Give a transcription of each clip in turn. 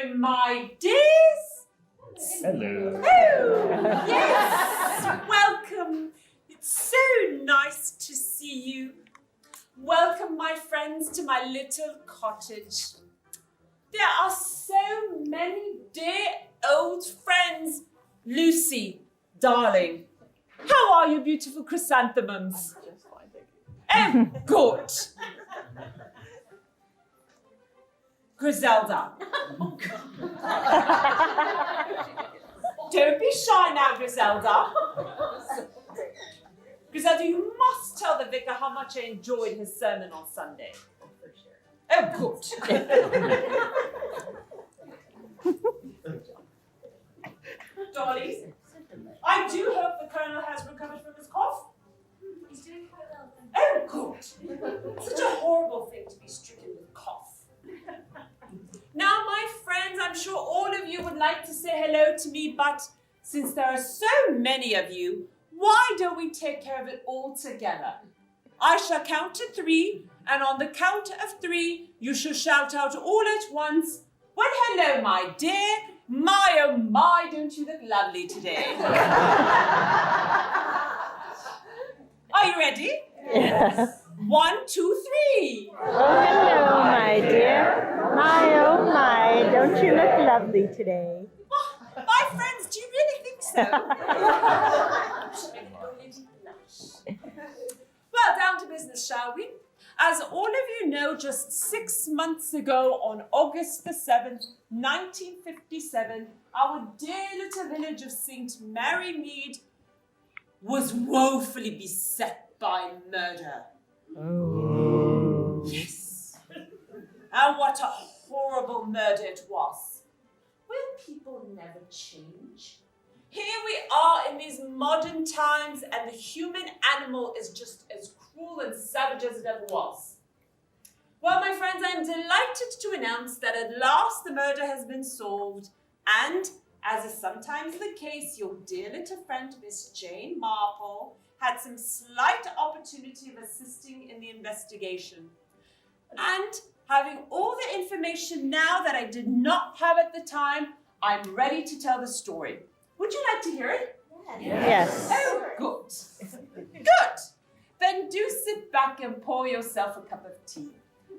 Hello, my dears. Hello. Oh, yes. Welcome. It's so nice to see you. Welcome, my friends, to my little cottage. There are so many dear old friends. Lucy, darling, how are you, beautiful chrysanthemums? I'm just fine, thank you. Oh, good. Griselda. Don't be shy now, Griselda. Griselda, you must tell the vicar how much I enjoyed his sermon on Sunday. For sure. Oh, good. Dolly, I do hope the Colonel has recovered from his cough. He's doing quite well. Oh, good. Such a horrible thing to be stricken with cough. Now, my friends, I'm sure all of you would like to say hello to me, but since there are so many of you, why don't we take care of it all together? I shall count to 3, and on the count of 3, you shall shout out all at once, well, hello, my dear. My, oh my, don't you look lovely today? Are you ready? Yes. 1, 2, 3. Oh, hello, my dear. My, oh, my, don't you look lovely today? Oh, my friends, do you really think so? Well, down to business, shall we? As all of you know, just 6 months ago, on August the 7th, 1957, our dear little village of St. Mary Mead was woefully beset by murder. Oh. Yes. And what a horrible murder it was. Will people never change? Here we are in these modern times, and the human animal is just as cruel and savage as it ever was. Well, my friends, I'm delighted to announce that at last the murder has been solved, and as is sometimes the case, your dear little friend, Miss Jane Marple, had some slight opportunity of assisting in the investigation. And having all the information now that I did not have at the time, I'm ready to tell the story. Would you like to hear it? Yes. Oh, good. Good. Then do sit back and pour yourself a cup of tea.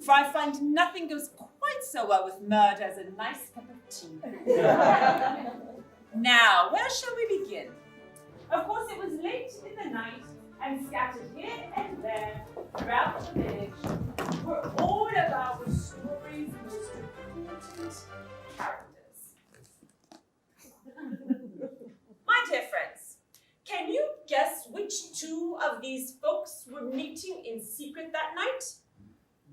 For I find nothing goes quite so well with murder as a nice cup of tea. Now, where shall we begin? Of course, it was late in the night, and scattered here and there throughout the village were all of our story's most important characters. My dear friends, can you guess which 2 of these folks were meeting in secret that night?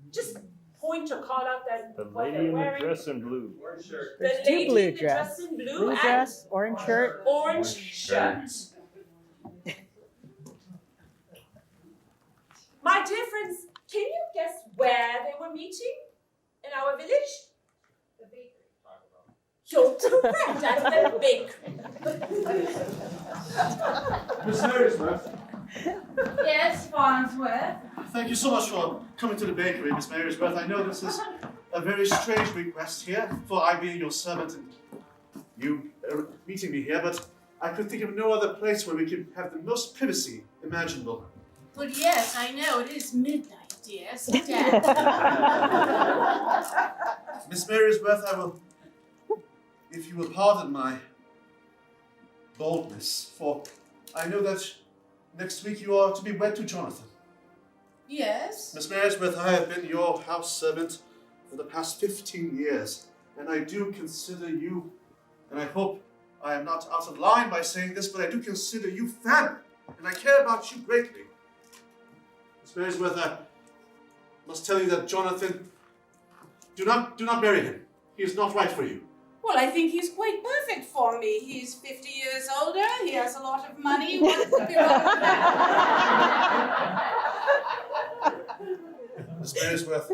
Just point or call out that The what lady they're in the wearing. dress in blue. The There's lady two blue in the dress in blue Blue and dress, orange shirt. orange shirt. My dear friends, can you guess where they were meeting in our village? The bakery. You're correct, at the bakery. Miss Marysworth, Yes, Farnsworth. thank you so much for coming to the bakery, Miss Marysworth. I know this is a very strange request here, for I being your servant and you meeting me here, but I could think of no other place where we could have the most privacy imaginable. But yes, I know, it is midnight, dear. Sit down. Miss Marysworth, I will, if you will pardon my boldness, for I know that next week you are to be wed to Jonathan. Yes? Miss Marysworth, I have been your house servant for the past 15 years, and I do consider you, and I hope I am not out of line by saying this, but I do consider you family, and I care about you greatly. Miss Marysworth, I must tell you that Jonathan, do not marry him. He is not right for you. Well, I think he's quite perfect for me. He's 50 years older, he has a lot of money. What could be wrong with that? Miss Marysworth,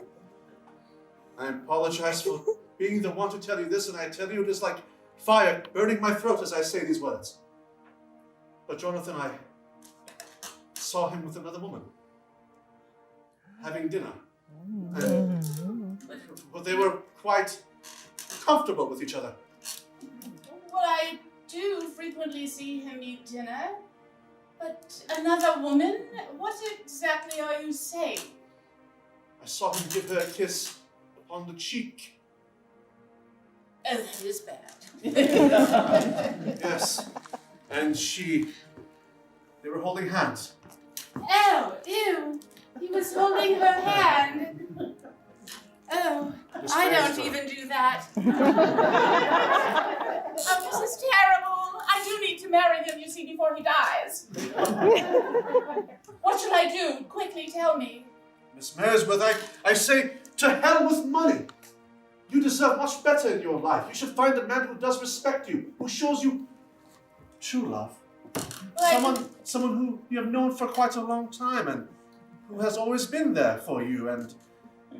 I apologize for being the one to tell you this, and I tell you it is like fire burning my throat as I say these words. But Jonathan, I saw him with another woman, having dinner. And, well, they were quite comfortable with each other. Well, I do frequently see him eat dinner. But another woman? What exactly are you saying? I saw him give her a kiss upon the cheek. Oh, that is bad. Yes. And they were holding hands. Oh, ew. He was holding her hand. Oh, Miss I don't Fraser. even do that. Oh, this is terrible. I do need to marry him, you see, before he dies. What shall I do? Quickly tell me. Miss Maresworth, I say, to hell with money. You deserve much better in your life. You should find a man who does respect you, who shows you true love. Someone who you have known for quite a long time and who has always been there for you and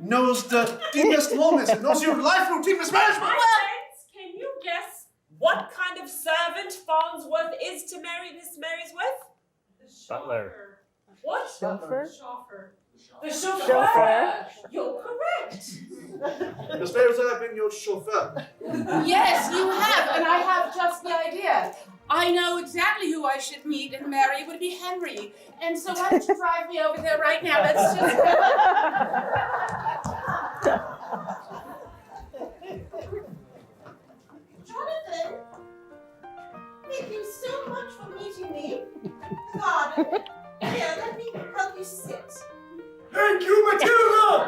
knows the deepest moments and knows your life routine, Miss Maresworth. My friends, can you guess what kind of servant Farnsworth is to marry Miss Maresworth? Butler. What? Chauffeur? The chauffeur. Chauffeur. You're correct. Miss Maresworth, I've been your chauffeur. Yes, you have, and I have just the idea. I know exactly who I should meet and marry. It would be Henry. And so why don't you drive me over there right now? Let's just... Jonathan, thank you so much for meeting me. God, here, let me help you sit. Thank you, Matilda!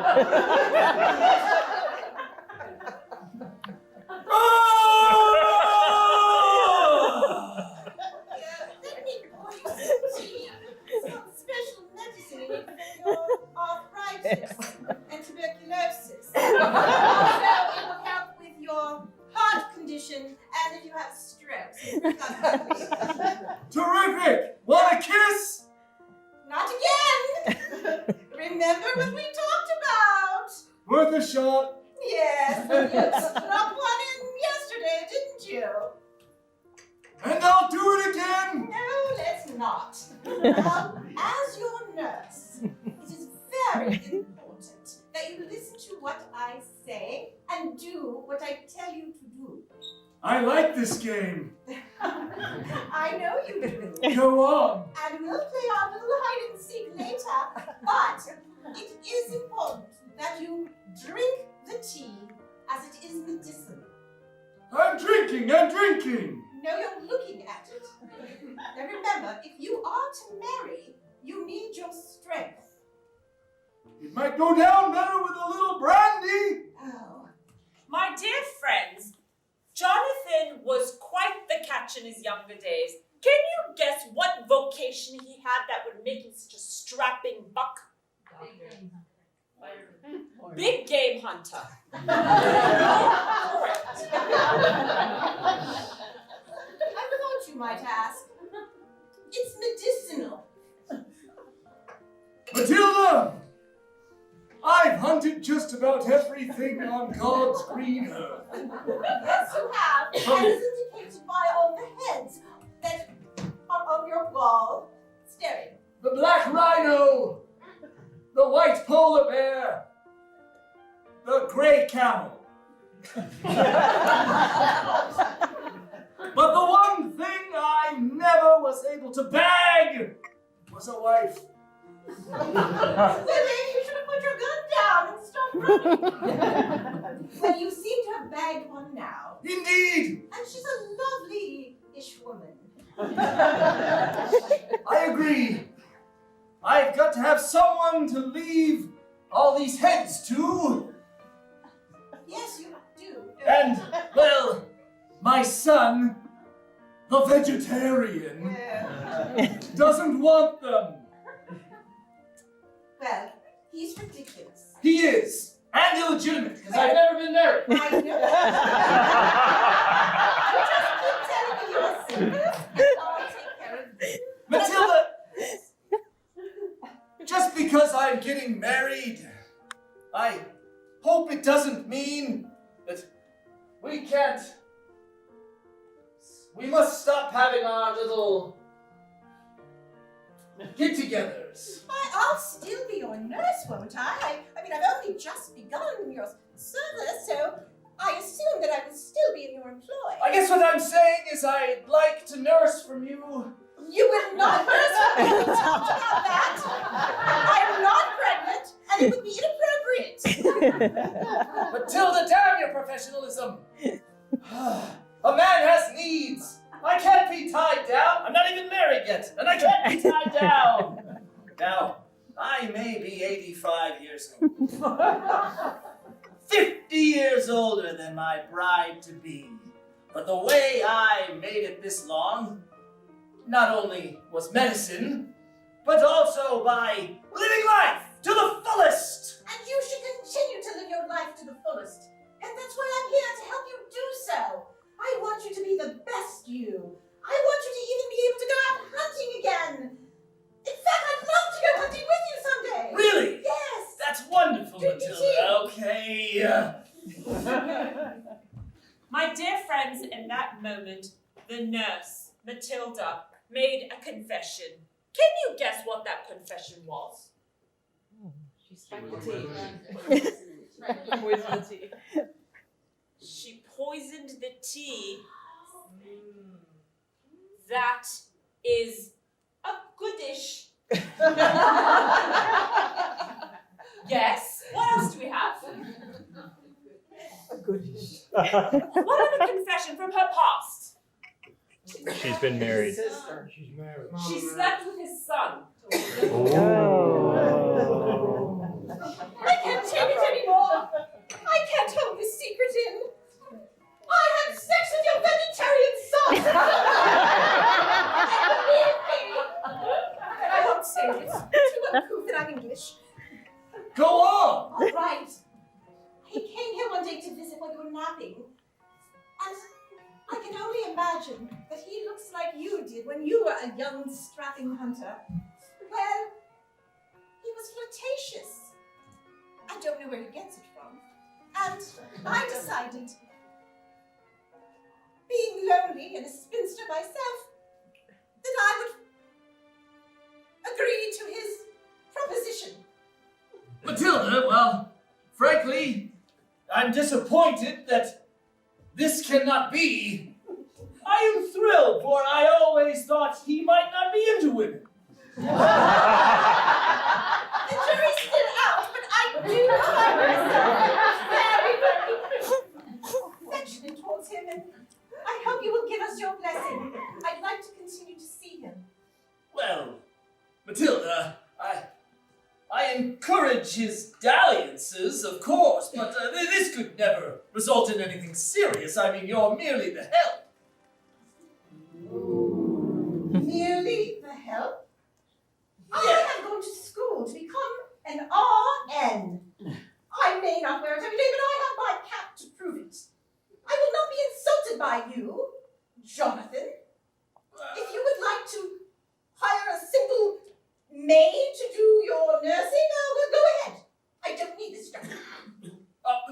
Here, let me pour you some tea. Some special medicine in it for your arthritis and tuberculosis. Also, it will help with your heart condition and if you have strokes. Terrific! Want a kiss? Not again! Remember what we talked about? Worth a shot. Yes, you snuck one in yesterday, didn't you? And I'll do it again! No, let's not. Now, as your nurse, it is very important that you listen to what I say and do what I tell you to do. I like this game. I know you do. Go on. And we'll play our little hide and seek later, but it is important that you drink the tea as it is medicinal. I'm drinking. No, you're looking at it. Now remember, if you are to marry, you need your strength. It might go down better with a little brandy. Oh. My dear friends, Jonathan was quite the catch in his younger days. Can you guess what vocation he had that would make him such a strapping buck? Big game hunter. Correct. I thought you might ask. It's medicinal. Matilda! I've hunted just about everything on God's green earth. Yes, you have. And is indicated by all the heads that are on your wall staring. The black rhino, the white polar bear, the gray camel. But the one thing I never was able to bag was a wife. Lily, you should have put your gun down and stopped running. Well, you seem to have bagged one now. Indeed, And she's a lovely-ish woman. I agree. I've got to have someone to leave all these heads to. Yes, you do. And, well, my son, the vegetarian, doesn't want them. Well, he's ridiculous. He is. And illegitimate, because I've never been married. I know that. You just keep telling me your secrets, and I'll take care of them. Matilda, just because I'm getting married, I hope it doesn't mean that we must stop having our little get-togethers. I'll still be your nurse, won't I? I mean, I've only just begun your service, so I assume that I will I'm saying is I'd like to nurse from you. You will not nurse me. We talked about that. I'm not pregnant, and it would be inappropriate. Matilda, damn your professionalism. A man has needs. I can't be tied down. I'm not even married yet, and I can't be tied down. Now, I may be 85 years old. 50 years older than my bride-to-be. But the way I made it this long, not only was medicine, but also by living life to the fullest. And you should continue to live your life to the fullest. And that's why I'm here to help you do so. I want you to be the best you. I want you to even be able to go out hunting again. In fact, I'd love to go hunting with you someday. Really? Yes. That's wonderful, Drink your Matilda. Okay. My dear friends, in that moment, the nurse, Matilda, made a confession. Can you guess what that confession was? She spiked the tea. Poison the tea. She poisoned the tea. That is a goodish. Yes. What else do we have? A goodish. What other confession from her past? She's been married. Sister. She slept with his son. I can't take it anymore. I can't hold this secret in. I had sex with your vegetarian son. And believe me, but I won't say this. Too uncouth that I'm English. Go on. All right. He came here one day to visit while you were napping. And I can only imagine that he looks like you did when you were a young, strapping hunter. Well, he was flirtatious. I don't know where he gets it from. And I decided, being lonely and a spinster myself, that I would agree to his proposition. Matilda, well, frankly, I'm disappointed that this cannot be. I am thrilled, for I always thought he might not be into women. The jury's still out, but I do find myself very, very affectionate towards him, and I hope you will give us your blessing. I'd like to continue to see him. Well, Matilda, I encourage his dalliances, of course, but this could never result in anything serious. I mean, you're merely the help. Merely the help? I am going to school to become an RN. I may not wear it every day, but I have my cap to prove it. I will not be insulted by you, Jonathan. If you would like to hire a simple maid to do your nursing, well, go ahead. I don't need this job.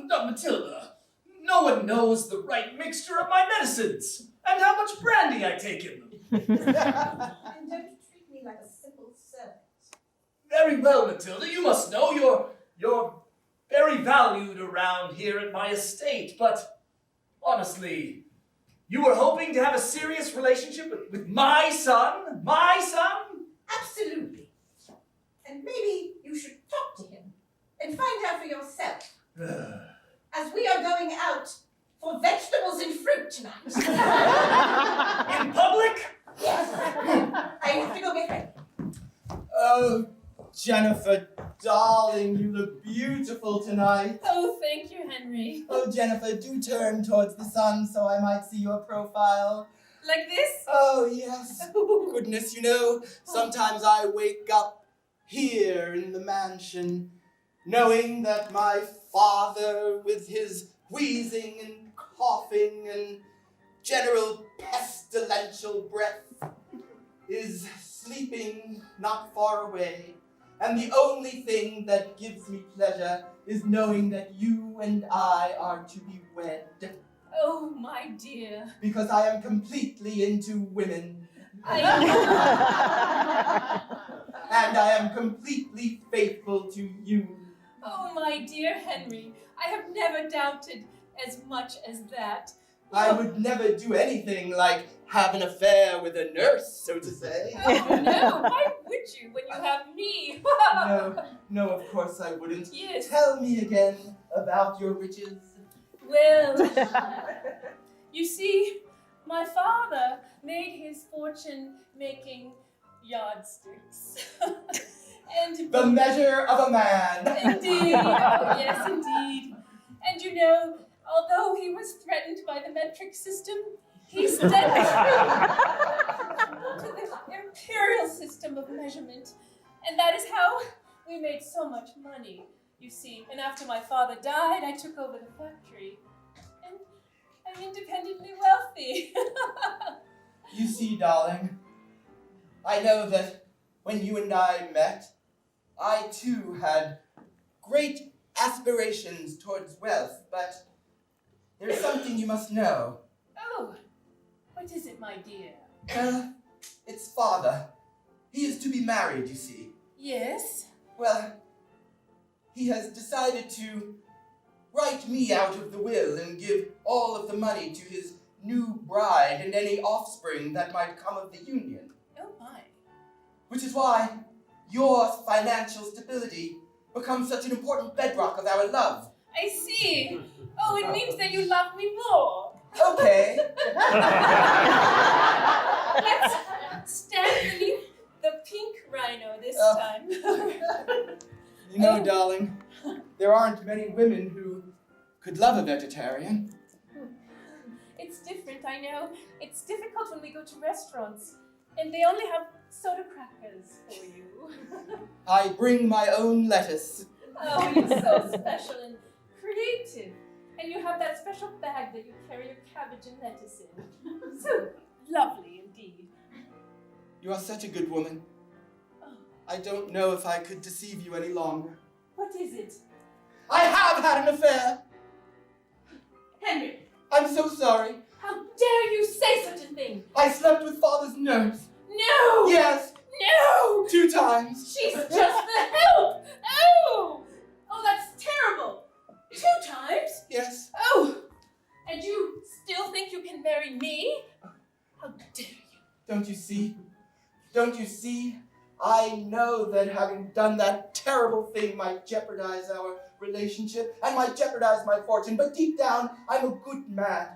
No, Matilda, no one knows the right mixture of my medicines and how much brandy I take in them. And don't treat me like a simple servant. Very well, Matilda. You must know you're very valued around here at my estate, but honestly, you were hoping to have a serious relationship with my son? My son? Absolutely. And maybe you should talk to him and find out for yourself. As we are going out for vegetables and fruit tonight. In public? Yes. I have to go get ready. Oh, Jennifer, darling, you look beautiful tonight. Oh, thank you, Henry. Oh, Jennifer, do turn towards the sun so I might see your profile. Like this? Oh, yes. Goodness, you know, sometimes I wake up here in the mansion, knowing that my father, with his wheezing and coughing and general pestilential breath, is sleeping not far away. And the only thing that gives me pleasure is knowing that you and I are to be wed. Oh, my dear. Because I am completely into women. I And I am completely faithful to you. Oh, my dear Henry, I have never doubted as much as that. I would never do anything like have an affair with a nurse, so to say. Oh, no, why would you when you have me? No, of course I wouldn't. Yes. Tell me again about your riches. Well, you see, my father made his fortune making yardsticks. And The measure of a man. indeed, oh yes, indeed. And you know, although he was threatened by the metric system, he stepped to the imperial system of measurement. And that is how we made so much money, you see. And after my father died, I took over the factory. And I'm independently wealthy. You see, darling, I know that when you and I met, I too had great aspirations towards wealth, but there's something you must know. Oh, what is it, my dear? Well, it's father. He is to be married, you see. Yes? Well, he has decided to write me out of the will and give all of the money to his new bride and any offspring that might come of the union. Oh, my. Which is why your financial stability becomes such an important bedrock of our love. I see. Oh, it means that you love me more. Okay. Let's stand beneath the pink rhino this time. You know, darling, there aren't many women who could love a vegetarian. It's different, I know. It's difficult when we go to restaurants and they only have soda crackers for you. I bring my own lettuce. Oh, you're so special and creative. And you have that special bag that you carry your cabbage and lettuce in. So lovely indeed. You are such a good woman. Oh. I don't know if I could deceive you any longer. What is it? I have had an affair! Henry! I'm so sorry. How dare you say such a thing? I slept with father's nurse. No! Yes, No! 2 times. She's just the help! Oh! Oh, that's terrible! 2 times? Yes. Oh! And you still think you can marry me? How dare you? Don't you see? Don't you see? I know that having done that terrible thing might jeopardize our relationship and might jeopardize my fortune, but deep down, I'm a good man.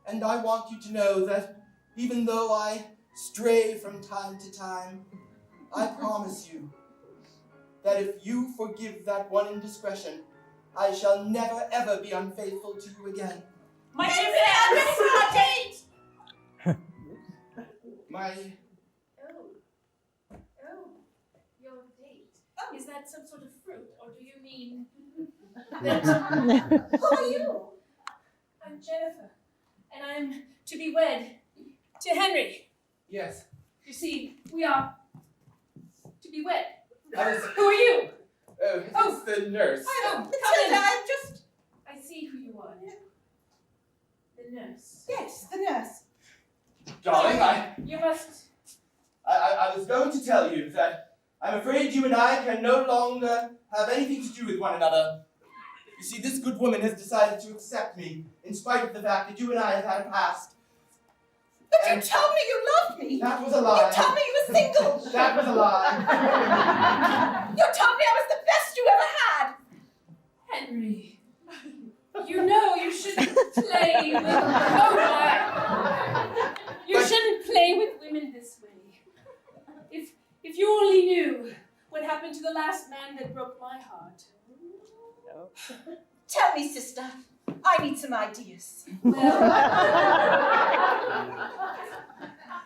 And I want you to know that even though I stray from time to time, I promise you that if you forgive that one indiscretion, I shall never ever be unfaithful to you again. My dear I'm ready for our date! My... Oh, your date. Oh, is that some sort of fruit, or do you mean that... Who are you? I'm Jennifer, and I'm to be wed to Henry. Yes. You see, we are to be wed. I was... Who are you? It's the nurse. Oh, come in. I'm just... I see who you are. The nurse. Yes, the nurse. Darling, You must... I was going to tell you that I'm afraid you and I can no longer have anything to do with one another. You see, this good woman has decided to accept me, in spite of the fact that you and I have had a past. But you told me you loved me. That was a lie. You told me you were single. That was a lie. You told me I was the best you ever had. Henry, you know you shouldn't play with... Oh, my. You shouldn't play with women this way. If you only knew what happened to the last man that broke my heart. Tell me, sister. I need some ideas. Well,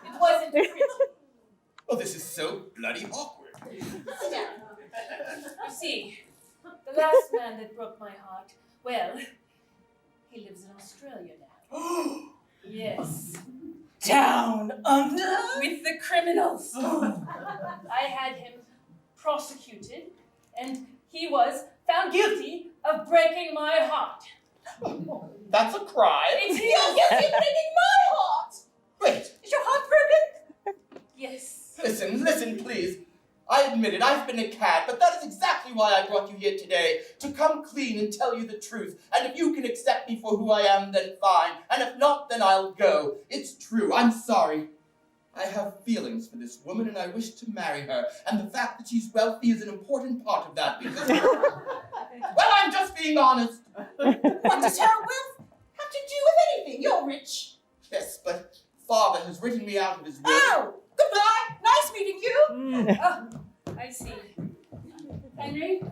it wasn't pretty. Oh, this is so bloody awkward. Sit down. You see, the last man that broke my heart, well, he lives in Australia now. Yes. Down under? With the criminals. I had him prosecuted, and he was found guilty of breaking my heart. That's a crime. It is. You're breaking my heart. Wait, Is your heart broken? Yes. listen, please. I admit it, I've been a cad, but that is exactly why I brought you here today, to come clean and tell you the truth. And if you can accept me for who I am, then fine. And if not, then I'll go. It's true, I'm sorry. I have feelings for this woman, and I wish to marry her. And the fact that she's wealthy is an important part of that, because... well, I'm just being honest. What does her wealth have to do with anything? You're rich. Yes, but Father has written me out of his will. Oh, goodbye. Nice meeting you. Oh, I see. Henry,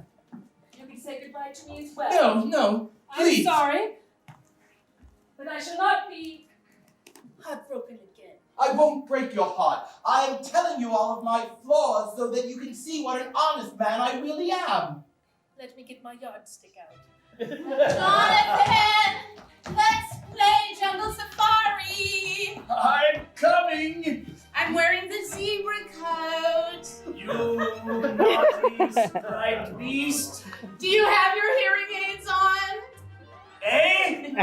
you can say goodbye to me as well. No, please. I'm sorry, but I shall not be heartbroken again. I won't break your heart. I am telling you all of my flaws so that you can see what an honest man I really am. Let me get my yardstick out. Jonathan, let's play Jungle Safari. I'm coming! I'm wearing the zebra coat. You naughty striped beast! Do you have your hearing aids on? Eh?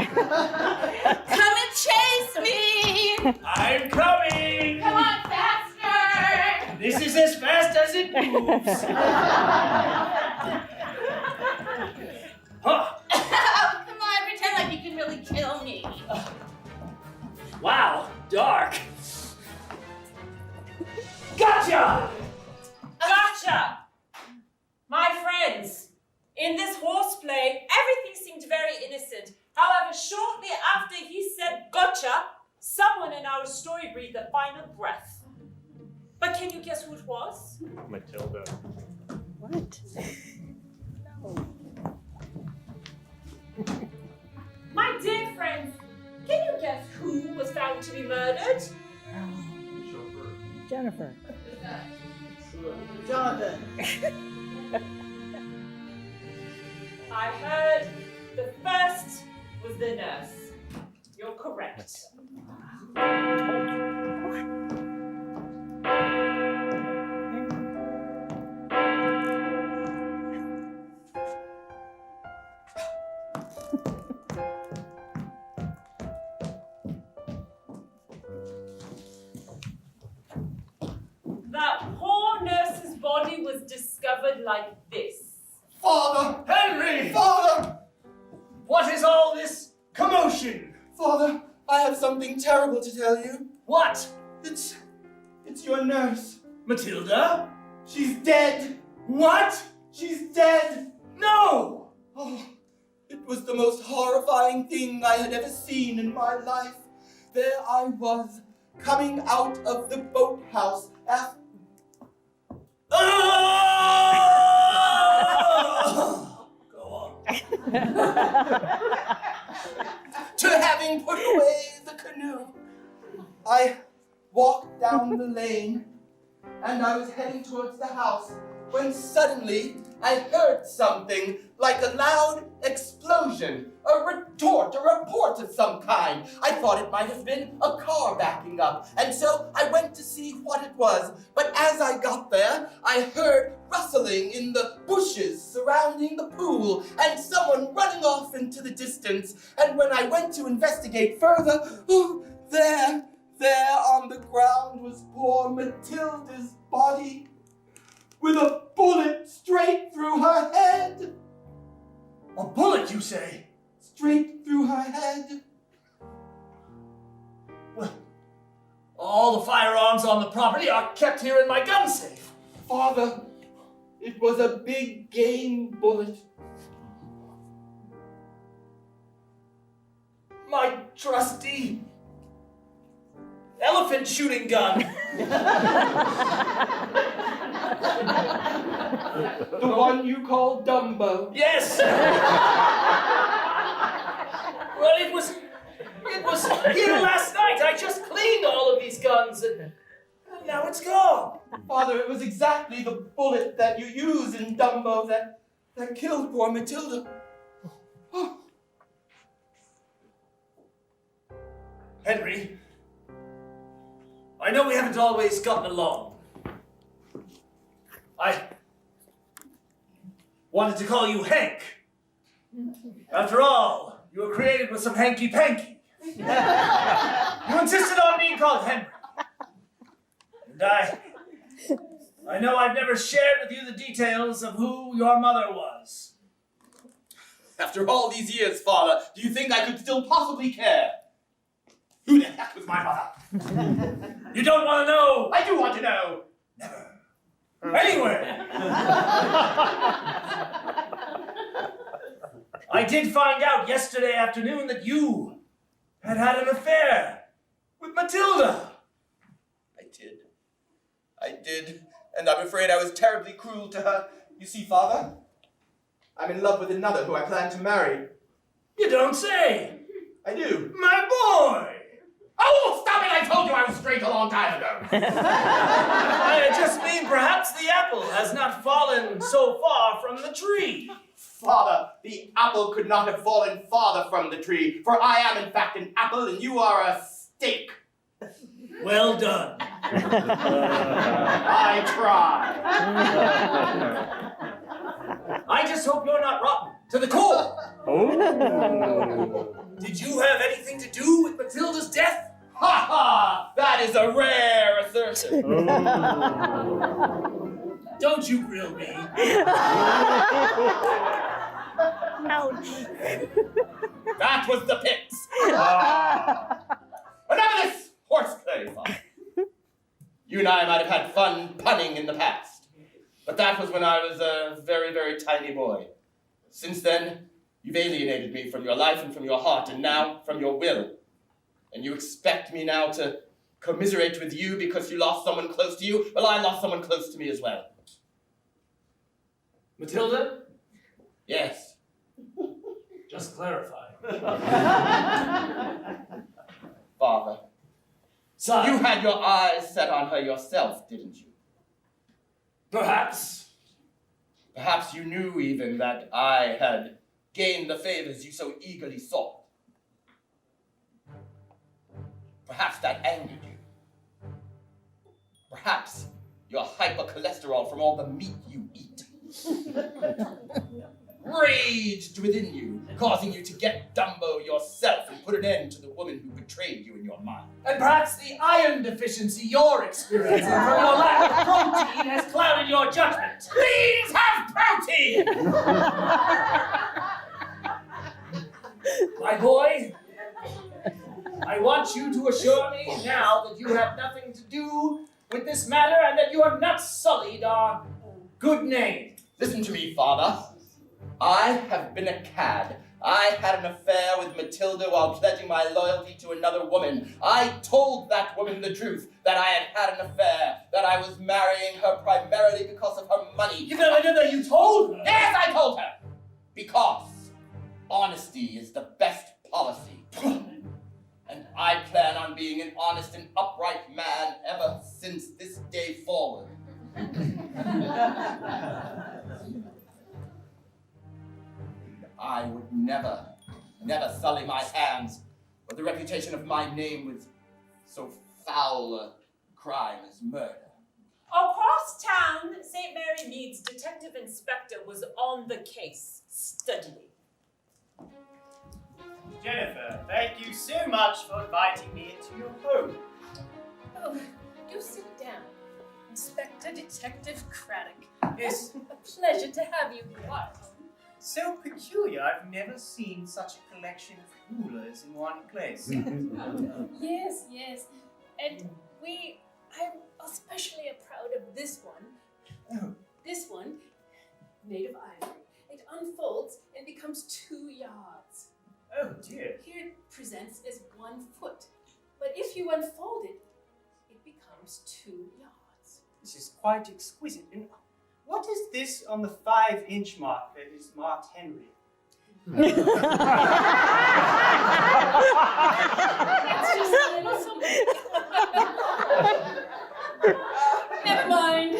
Come and chase me. I'm coming! Come on, faster. This is as fast as it moves. Huh. Oh, come on, pretend like you can really kill me. Wow, dark. Gotcha! Gotcha! My friends, in this horseplay, everything seemed very innocent. However, shortly after he said gotcha, someone in our story breathed a final breath. But can you guess who it was? Matilda. What? No. My dear friends, can you guess who was found to be murdered? Jennifer. Jonathan. I heard the first was the nurse. You're correct. That poor nurse's body was discovered like this. Father! Henry! Father! What is all this commotion? Father, I have something terrible to tell you. What? It's your nurse. Matilda? She's dead. What? She's dead. No! Oh, it was the most horrifying thing I had ever seen in my life. There I was, coming out of the boathouse after... Go on. to having put away the canoe. I walked down the lane, and I was heading towards the house, when suddenly I heard something like a loud explosion, a report of some kind. I thought it might have been a car backing up, and so I went to see what it was. But as I got there, I heard rustling in the bushes surrounding the pool, and someone running off into the distance. And when I went to investigate further, there on the ground was poor Matilda's body, with a bullet straight through her head. A bullet, you say? Straight through her head. Well, all the firearms on the property are kept here in my gun safe. Father, it was a big game bullet. My trusty elephant shooting gun. The one you call Dumbo. Yes. Well, it was here last night. I just cleaned all of these guns, and now it's gone. Father, it was exactly the bullet that you used in Dumbo that killed poor Matilda. Oh. Henry, I know we haven't always gotten along. I wanted to call you Hank. After all, you were created with some hanky-panky. You insisted on being called Henry. And I know I've never shared with you the details of who your mother was. After all these years, Father, do you think I could still possibly care? Who the heck was my mother? You don't want to know! I do want to know! Never. Anyway! I did find out yesterday afternoon that you had an affair with Matilda. I did, and I'm afraid I was terribly cruel to her. You see, Father, I'm in love with another who I plan to marry. You don't say! I do. My boy! Oh, stop it! I told you I was straight a long time ago. I just mean perhaps the apple has not fallen so far from the tree. Father, the apple could not have fallen farther from the tree, for I am in fact an apple and you are a steak. Well done. I try. I just hope you're not rotten to the core. Oh. Did you have anything to do with Matilda's death? Ha ha! That is a rare assertion. Don't you grill me. Ouch. That was the pits. Enough of this horseplay, Father. You and I might have had fun punning in the past, but that was when I was a very, very tiny boy. Since then, you've alienated me from your life and from your heart, and now from your will. And you expect me now to commiserate with you because you lost someone close to you? Well, I lost someone close to me as well. Matilda? Yes. Just clarify. Father, Son. you had your eyes set on her yourself, didn't you? Perhaps. Perhaps you knew even that I had gained the favors you so eagerly sought. Perhaps that angered you. Perhaps your hypercholesterol from all the meat you eat raged within you, causing you to get Dumbo yourself and put an end to the woman who betrayed you in your mind. And perhaps the iron deficiency you're experiencing from your lack of protein has clouded your judgment. Please have protein! My boy, I want you to assure me now that you have nothing to do with this matter and that you have not sullied our good name. Listen to me, Father. I have been a cad. I had an affair with Matilda while pledging my loyalty to another woman. I told that woman the truth, that I had an affair, that I was marrying her primarily because of her money. You told her? Yes, I told her! Because honesty is the best policy. And I plan on being an honest and upright man ever since this day forward. I would never sully my hands with the reputation of my name with so foul a crime as murder. Across town, St. Mary Mead's detective inspector was on the case, studying. Jennifer, thank you so much for inviting me into your home. Oh, do sit down. Inspector Detective Craddock. Yes. A pleasure to have you here. So peculiar, I've never seen such a collection of rulers in one place. Yes, yes. And I'm especially proud of this one. Oh. This one, made of ivory. It unfolds and becomes 2 yards. Oh dear. Here it presents as 1 foot. But if you unfold it, it becomes 2 yards. This is quite exquisite. And what is this on the 5-inch mark that is marked Henry? It's just a little something. Never mind. Do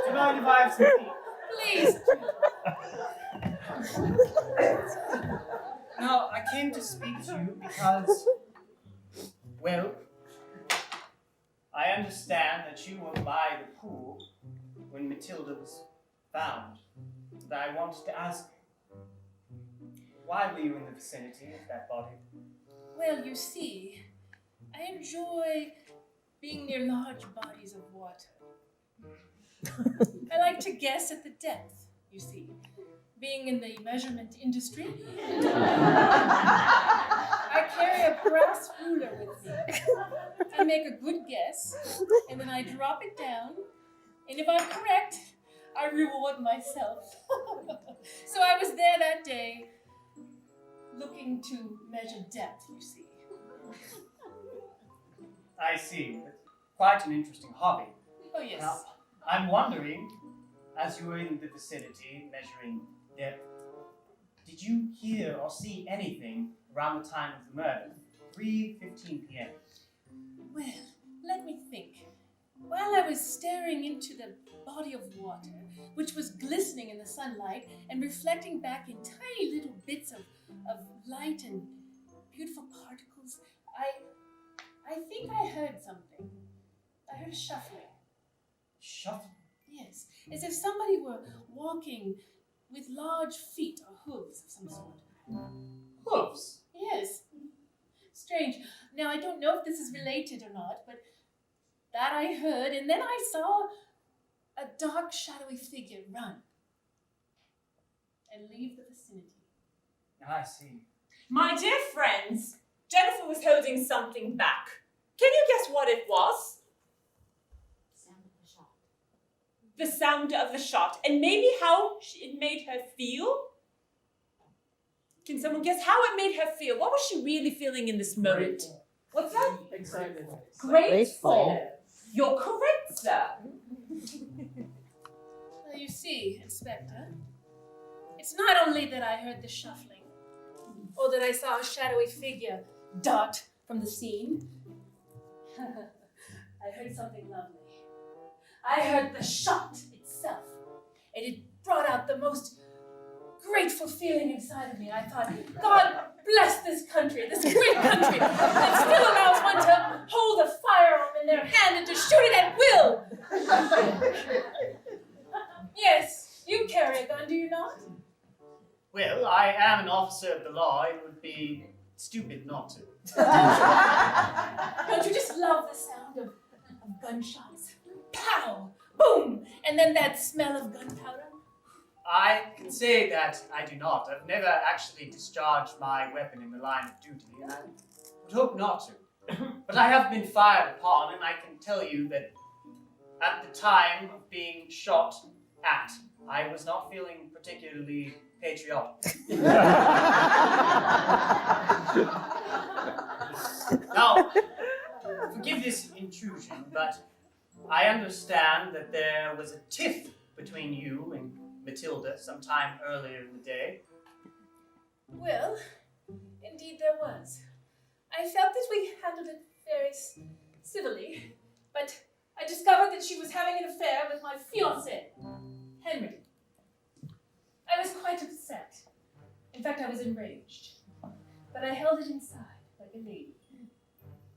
you mind if I have some tea? Please. Now, I came to speak to you because, well, I understand that you were by the pool when Matilda was found. And I wanted to ask, why were you in the vicinity of that body? Well, you see, I enjoy being near large bodies of water. I like to guess at the depth, you see. Being in the measurement industry, I carry a brass ruler with me. I make a good guess, and then I drop it down, and if I'm correct, I reward myself. So I was there that day, looking to measure depth, you see. I see. Quite an interesting hobby. Oh, yes. Now, I'm wondering, as you were in the vicinity measuring depth, did you hear or see anything around the time of the murder? 3:15 p.m. Well, let me think. While I was staring into the body of water, which was glistening in the sunlight and reflecting back in tiny little bits of light and beautiful particles, I think I heard something. I heard a shuffling. Shuffling? Yes, as if somebody were walking with large feet or hooves of some sort. Hooves? Yes. Strange. Now, I don't know if this is related or not, but that I heard, and then I saw a dark, shadowy figure run and leave the vicinity. I see. My dear friends, Jennifer was holding something back. Can you guess what it was? The sound of the shot, and maybe how it made her feel? Can someone guess how it made her feel? What was she really feeling in this moment? Grateful. What's that? Excited. Grateful. You're correct, sir. Well, you see, Inspector, it's not only that I heard the shuffling, or that I saw a shadowy figure dart from the scene. I heard something lovely. I heard the shot itself, and it brought out the most grateful feeling inside of me. I thought, God bless this country, this great country, that still allows one to hold a firearm in their hand and to shoot it at will. Yes, you carry a gun, do you not? Well, I am an officer of the law. It would be stupid not to. Don't you just love the sound of gunshots? Pow! Boom! And then that smell of gunpowder? I can say that I do not. I've never actually discharged my weapon in the line of duty, and I would hope not to. But I have been fired upon, and I can tell you that at the time of being shot at, I was not feeling particularly patriotic. Now, forgive this intrusion, but I understand that there was a tiff between you and Matilda sometime earlier in the day. Well, indeed there was. I felt that we handled it very civilly, but I discovered that she was having an affair with my fiancé, Henry. I was quite upset. In fact, I was enraged. But I held it inside, like a lady.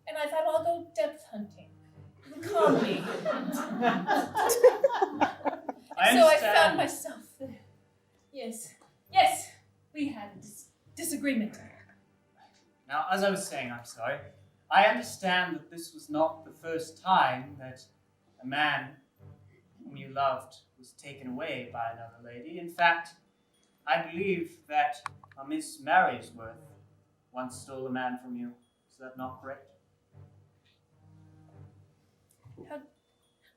And I thought, well, I'll go depth hunting. Calm me. So I found myself there. Yes, we had a disagreement. Now, as I was saying, I'm sorry, I understand that this was not the first time that a man whom you loved was taken away by another lady. In fact, I believe that a Miss Marysworth once stole a man from you. Is that not correct?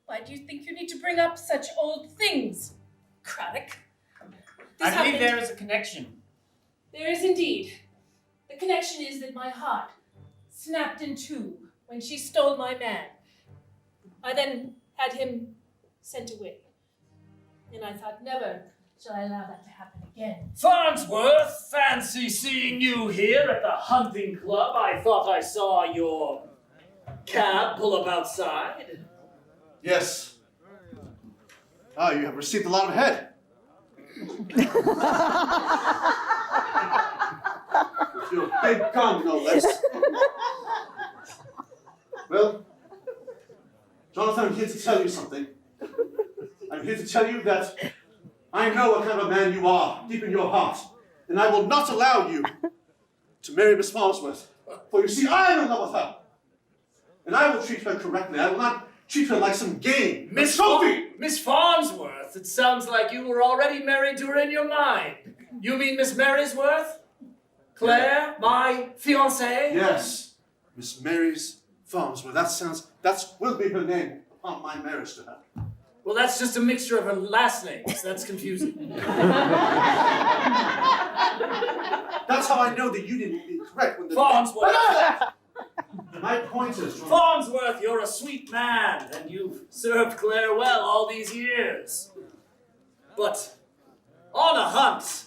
Why do you think you need to bring up such old things, Craddock? I believe there is a connection. There is indeed. The connection is that my heart snapped in two when she stole my man. I then had him sent away. And I thought, never shall I allow that to happen again. Farnsworth, fancy seeing you here at the hunting club. I thought I saw your cab pull up outside. Yes. Ah, you have received a lot of head. With your big gun, no less. Well, Jonathan, I'm here to tell you something. I'm here to tell you that I know what kind of a man you are, deep in your heart, and I will not allow you to marry Miss Farnsworth. For you see, I am in love with her. And I will treat her correctly. I will not treat her like some game. Miss Sophie! Miss Farnsworth, it sounds like you were already married to her in your mind. You mean Miss Marysworth? Claire, my fiancée? Yes, Miss Mary's Farnsworth. That will be her name upon my marriage to her. Well, that's just a mixture of her last names. That's confusing. That's how I know that you didn't be correct when the... Farnsworth! My point is... Farnsworth, you're a sweet man, and you've served Claire well all these years. But on a hunt,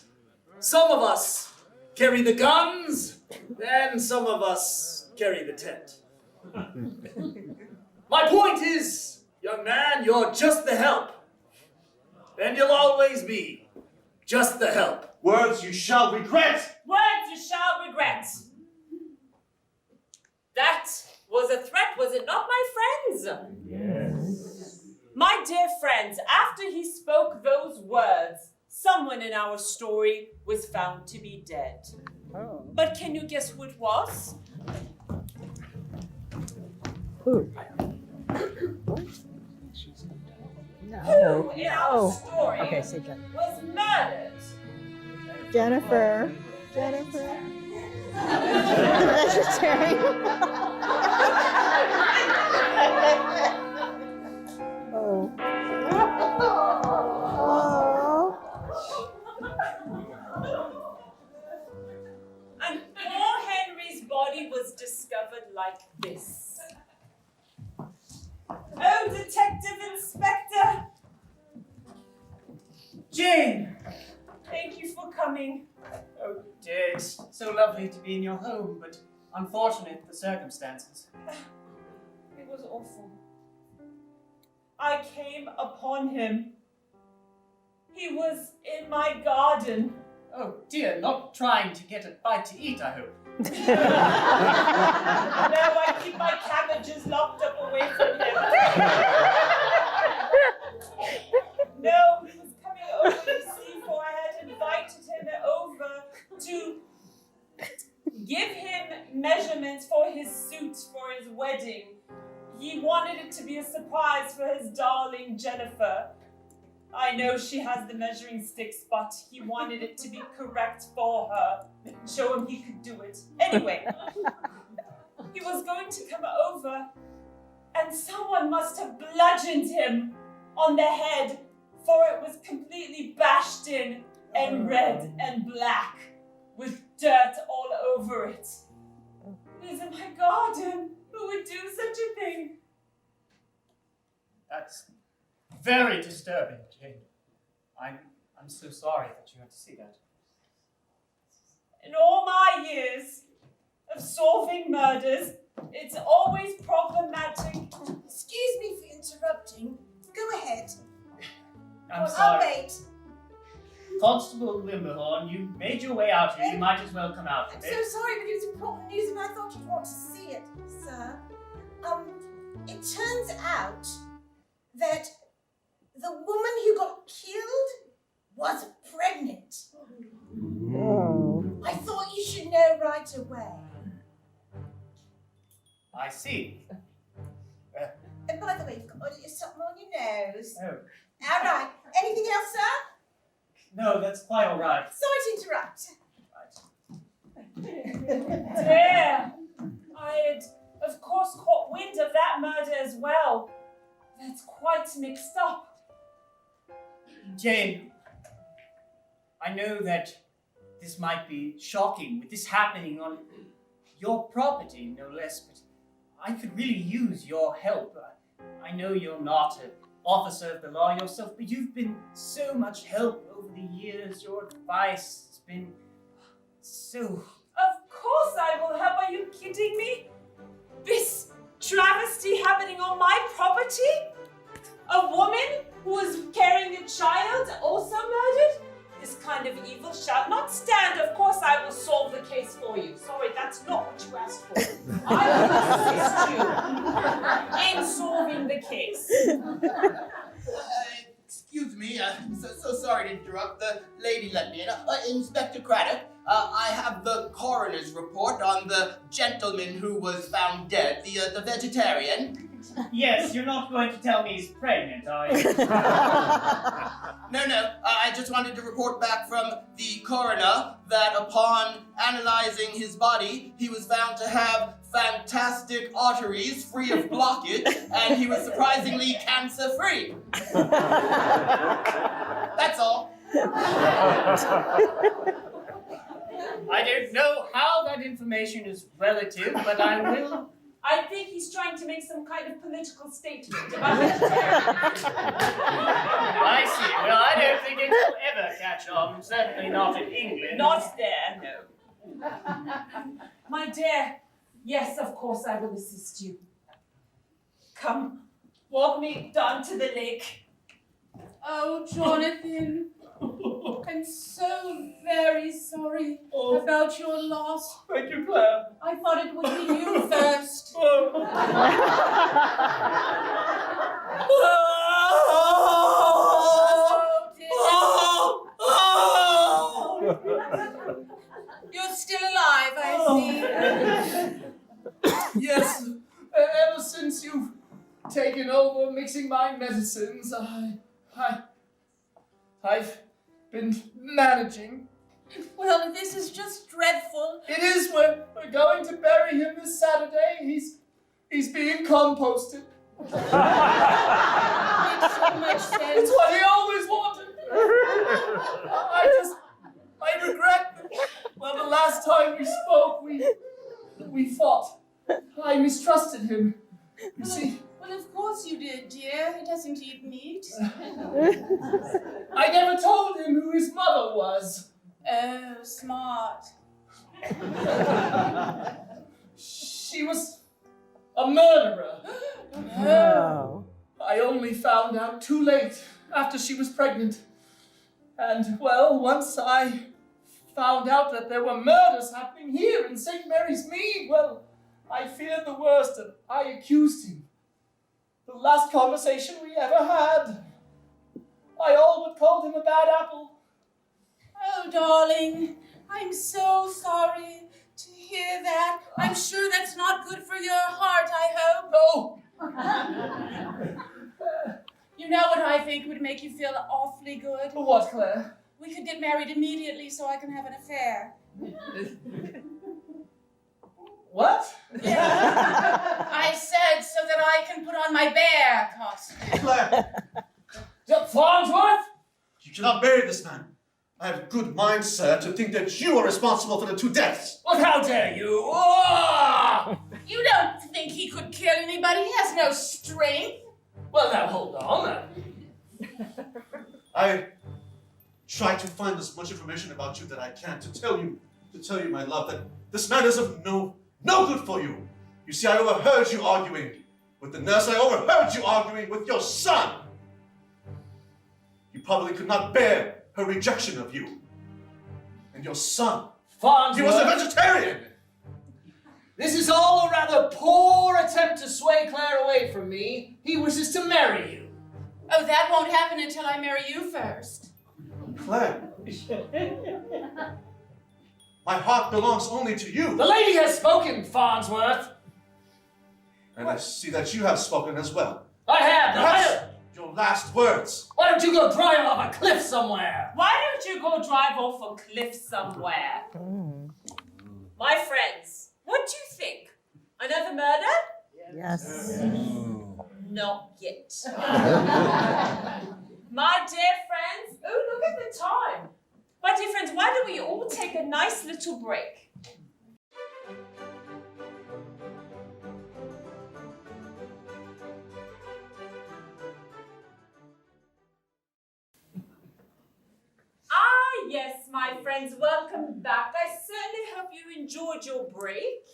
some of us carry the guns, and some of us carry the tent. My point is, young man, you're just the help. And you'll always be just the help. Words you shall regret! Words you shall regret. That was a threat, was it not, my friends? Yes. My dear friends, after he spoke those words, someone in our story was found to be dead. Oh. But can you guess who it was? Who? Who No. in our story Okay, say Jennifer. was murdered? Jennifer. Jennifer. Vegetarian. Oh. Oh. And poor Henry's body was discovered like this. Oh, Detective Inspector! Jane! Thank you for coming. Oh, dear, it's so lovely to be in your home, but unfortunate the circumstances. It was awful. I came upon him. He was in my garden. Oh, dear, not trying to get a bite to eat, I hope. No, I keep my cabbages locked up away from him. No, he was coming over, you see, for I had invited him over to give him measurements for his suit for his wedding. He wanted it to be a surprise for his darling Jennifer. I know she has the measuring sticks, but he wanted it to be correct for her. Show him he could do it. Anyway, he was going to come over, and someone must have bludgeoned him on the head, for it was completely bashed in and red and black, with dirt all over it. It is in my garden. Who would do such a thing? That's very disturbing, Jane. I'm so sorry that you had to see that. In all my years of solving murders, it's always problematic. Excuse me for interrupting. Go ahead. I'm I'll sorry. wait. Constable Limberhorn, you made your way out here. You might as well come out. I'm so sorry, but it's important news and I thought you'd want to see it, sir. It turns out that the woman who got killed was pregnant. Oh. I thought you should know right away. I see. And by the way, you've got something on your nose. Oh. All right. Anything else, sir? No, that's quite all right. Sorry to interrupt. There! I had, of course, caught wind of that murder as well. That's quite mixed up. Jane, I know that this might be shocking with this happening on your property, no less, but I could really use your help. I know you're not an officer of the law yourself, but you've been so much help over the years. Your advice has been so... Of course I will help. Are you kidding me? This travesty happening on my property? A woman who was carrying a child also murdered? This kind of evil shall not stand. Of course I will solve the case for you. Sorry, that's not what you asked for. I will assist you in solving the case. Excuse me, so sorry to interrupt. The lady let me in. Inspector Craddock, I have the coroner's report on the gentleman who was found dead, the vegetarian? Yes, you're not going to tell me he's pregnant, are you? No. I just wanted to report back from the coroner that upon analyzing his body, he was found to have fantastic arteries free of blockage, and he was surprisingly cancer-free. That's all. I don't know how that information is relative, but I will... I think he's trying to make some kind of political statement about vegetarians. I see. Well, I don't think it will ever catch on, certainly not in England. Not there, no. My dear, yes, of course I will assist you. Come, walk me down to the lake. Oh, Jonathan, I'm so very sorry about your loss. Thank you, Claire. I thought it would be you first. You're still alive, I see. Yes, ever since you've taken over mixing my medicines, I've been managing. Well, this is just dreadful. It is. We're going to bury him this Saturday. He's being composted. Makes so much sense. It's what he always wanted. I regret that. Well, the last time we spoke, we fought. I mistrusted him. You see. Well, of course you did, dear. He doesn't eat meat. I never told him who his mother was. Oh, smart. She was a murderer. Oh. I only found out too late, after she was pregnant. And, well, once I found out that there were murders happening here in St. Mary's Mead, well, I feared the worst and I accused him. The last conversation we ever had, I all but called him a bad apple. Oh, darling, I'm so sorry to hear that. I'm sure that's not good for your heart, I hope. No! You know what I think would make you feel awfully good? What, Claire? We could get married immediately so I can have an affair. What? Yeah. I said so that I can put on my bear costume. Claire, Farnsworth? you cannot bury this man. I have good mind, sir, to think that you are responsible for the 2 deaths. Well, how dare you? Oh! You don't think he could kill anybody? He has no strength. Well, now, hold on. I try to find as much information about you that I can to tell you, my love, that this man is of no good for you. You see, I overheard you arguing with the nurse. I overheard you arguing with your son. You probably could not bear her rejection of you. And your son, Farnsworth. he was a vegetarian. This is all a rather poor attempt to sway Claire away from me. He wishes to marry you. Oh, that won't happen until I marry you first. Claire, my heart belongs only to you. The lady has spoken, Farnsworth. And I see that you have spoken as well. I have. Perhaps your last words. Why don't you go drive off a cliff somewhere? Why don't you go drive off a cliff somewhere? My friends, what do you think? Another murder? Yes. Not yet. My dear friends, oh, look at the time. My dear friends, why don't we all take a nice little break? Yes, my friends, welcome back. I certainly hope you enjoyed your break.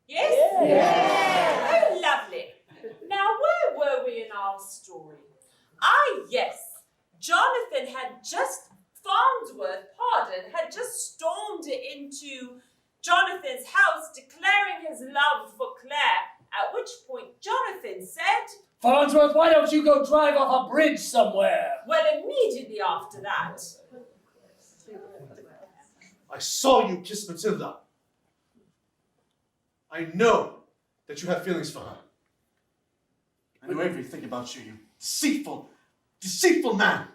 Yes? Yeah. Oh, lovely. Now, where were we in our story? Yes. Jonathan had just, Farnsworth, had just stormed into Jonathan's house declaring his love for Claire, at which point Jonathan said, Farnsworth, why don't you go drive off a bridge somewhere? Well, immediately after that, I saw you kiss Matilda. I know that you have feelings for her. I know everything about you, you deceitful man.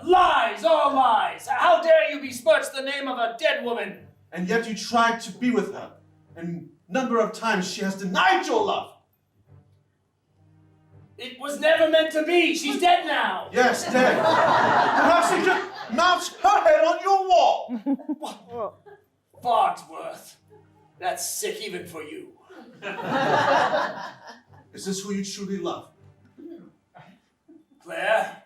Lies, all lies. How dare you besmirch the name of a dead woman? And yet you tried to be with her, and a number of times she has denied your love. It was never meant to be. She's dead now. Yes, dead. Perhaps you should mount her head on your wall. Farnsworth. That's sick even for you. Is this who you truly love? Claire,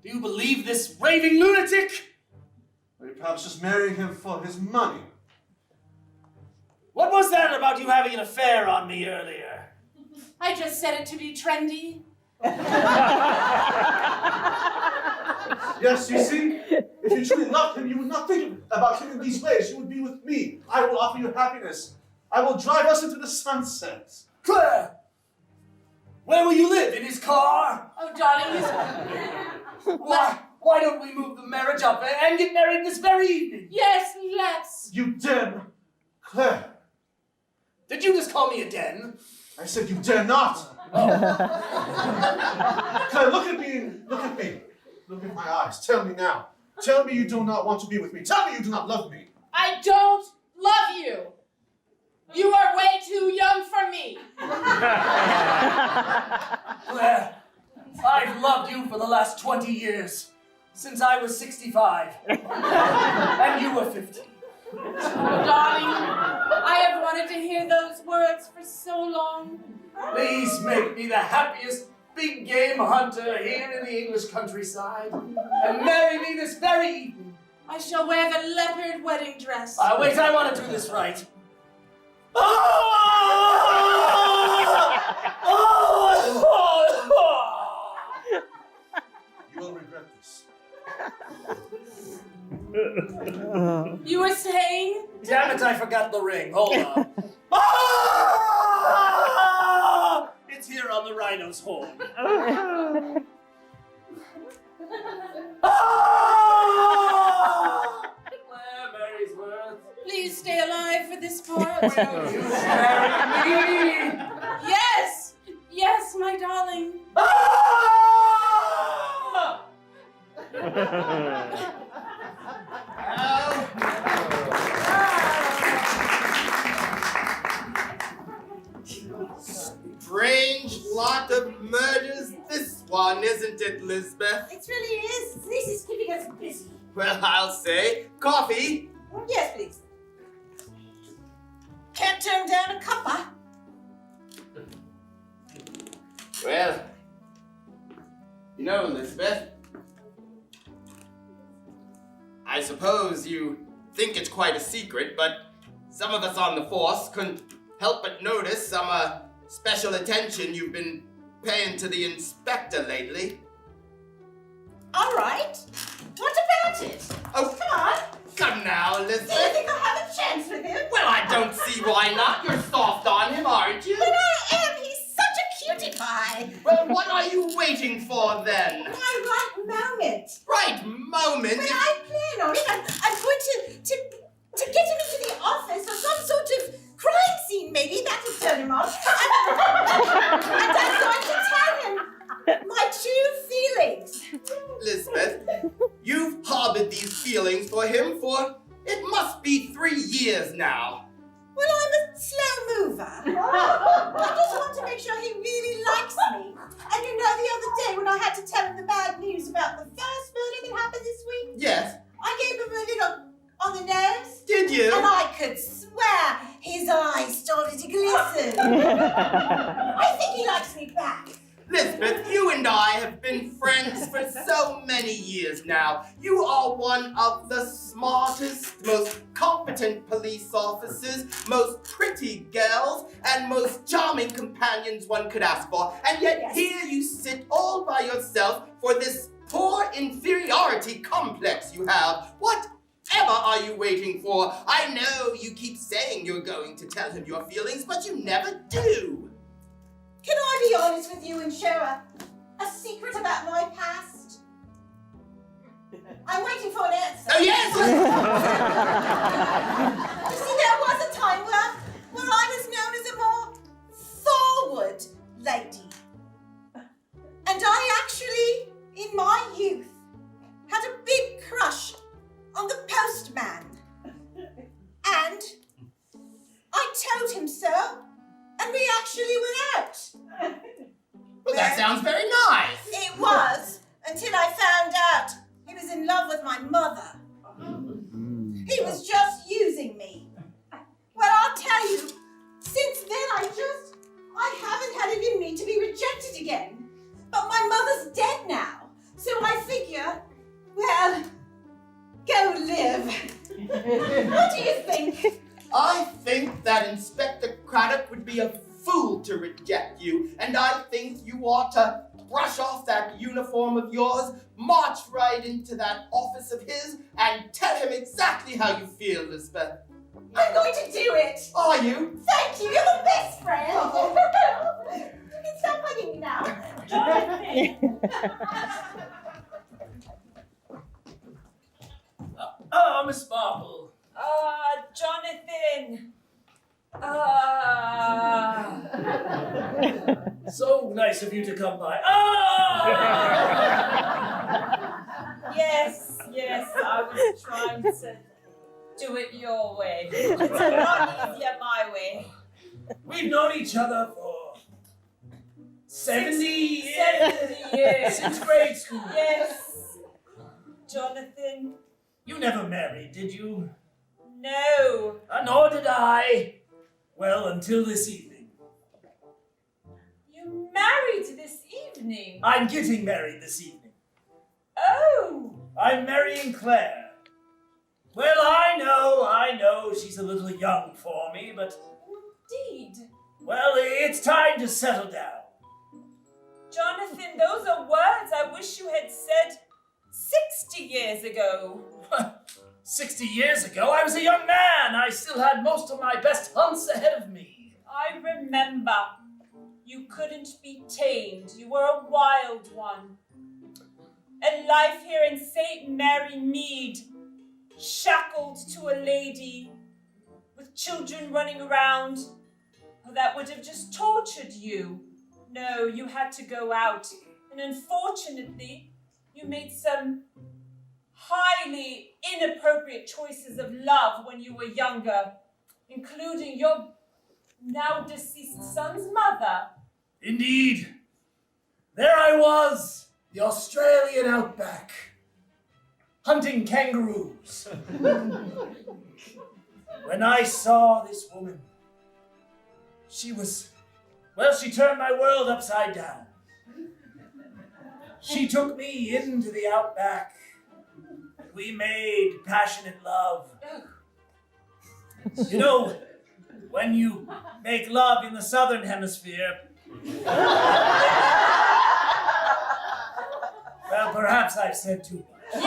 do you believe this raving lunatic? Or you perhaps just marrying him for his money? What was that about you having an affair on me earlier? I just said it to be trendy. Yes, you see? If you truly loved him, you would not think about him in these ways. You would be with me. I will offer you happiness. I will drive us into the sunset. Claire! Where will you live? In his car? Oh, darling, Why don't we move the marriage up and get married this very evening? Yes, let's. You dare, Claire. Did you just call me a den? I said you dare not. Claire, look at me. Look at me. Look in my eyes. Tell me now. Tell me you do not want to be with me. Tell me you do not love me. I don't love you. You are way too young for me. Claire, I've loved you for the last 20 years. Since I was 65. And you were 50. Darling, I have wanted to hear those words for so long. Please make me the happiest big game hunter here in the English countryside. And marry me this very evening. I shall wear the leopard wedding dress. Wait, I want to do this right. You will regret this. You were saying? Damn it, I forgot the ring. Hold on. It's here on the rhino's horn. Claire Marysworth. Please stay alive for this part. Will you marry me? Yes! Yes, my darling. Strange lot of murders, this one, isn't it, Lisbeth? It really is. This is keeping us busy. Well, I'll say. Coffee? Yes, please. Can't turn down a cuppa. Well, you know, Lisbeth, I suppose you think it's quite a secret, but some of us on the force couldn't help but notice some special attention you've been paying to the inspector lately. All right. What about it? Oh, Come on. come now, Do you Lisbeth. think I'll have a chance with him? Well, I don't see why not. You're soft on him, aren't you? But I am. He's such a cutie pie. Well, what are you waiting for then? My right moment. Right moment. When I plan on it, I'm going to get him into the office or some sort of crime scene, maybe. That'll turn him on. And I'm going to tell him my true feelings. Lisbeth, you've harbored these feelings for him for, it must be 3 years now. Well, I'm a slow mover. I just want to make sure he really likes me. And you know, the other day when I had to tell him the bad news about the first murder that happened this week, Yes. I gave him a little on the nose. Did you? And I could swear his eyes started to glisten. I think he likes me back. Lisbeth, you and I have been friends for so many years now. You are one of the smartest, most competent police officers, most pretty girls, and most charming companions one could ask for. And yet here you sit all by yourself for this poor inferiority complex you have. Whatever are you waiting for? I know you keep saying you're going to tell him your feelings, but you never do. Can I be honest with you and share a secret about my past? I'm waiting for an answer. Oh, yes! You see, there was a time told him so, and we actually went out. Well, that sounds very nice. It was, until I found out he was in love with my mother. He was just using me. Well, I'll tell you, since then I haven't had it in me to be rejected again. But my mother's dead now, so I figure, well, go live. What do you think? I think that Inspector Craddock would be a fool to reject you, and I think you ought to brush off that uniform of yours, march right into that office of his, and tell him exactly how you feel, Lisbeth. I'm going to do it. Are you? Thank you, you're the best friend. You can stop hugging me now. Oh, Miss Marple. Jonathan. So nice of you to come by. Yes, I was trying to do it your way. It's a lot easier my way. We've known each other for 70 years. 70 years. Since grade school. Yes. Jonathan. You never married, did you? No. Nor did I. Well, until this evening. You married this evening? I'm getting married this evening. Oh. I'm marrying Claire. Well, I know, she's a little young for me, but... Indeed. Well, it's time to settle down. Jonathan, those are words I wish you had said 60 years ago. 60 years ago, I was a young man. I still had most of my best hunts ahead of me. I remember. You couldn't be tamed. You were a wild one. And life here in St. Mary Mead, shackled to a lady with children running around, that would have just tortured you. No, you had to go out. And unfortunately, you made some highly inappropriate choices of love when you were younger, including your now deceased son's mother. Indeed. There I was, the Australian outback, hunting kangaroos. When I saw this woman, she turned my world upside down. She took me into the outback. We made passionate love. You know, when you make love in the southern hemisphere, well, perhaps I've said too much.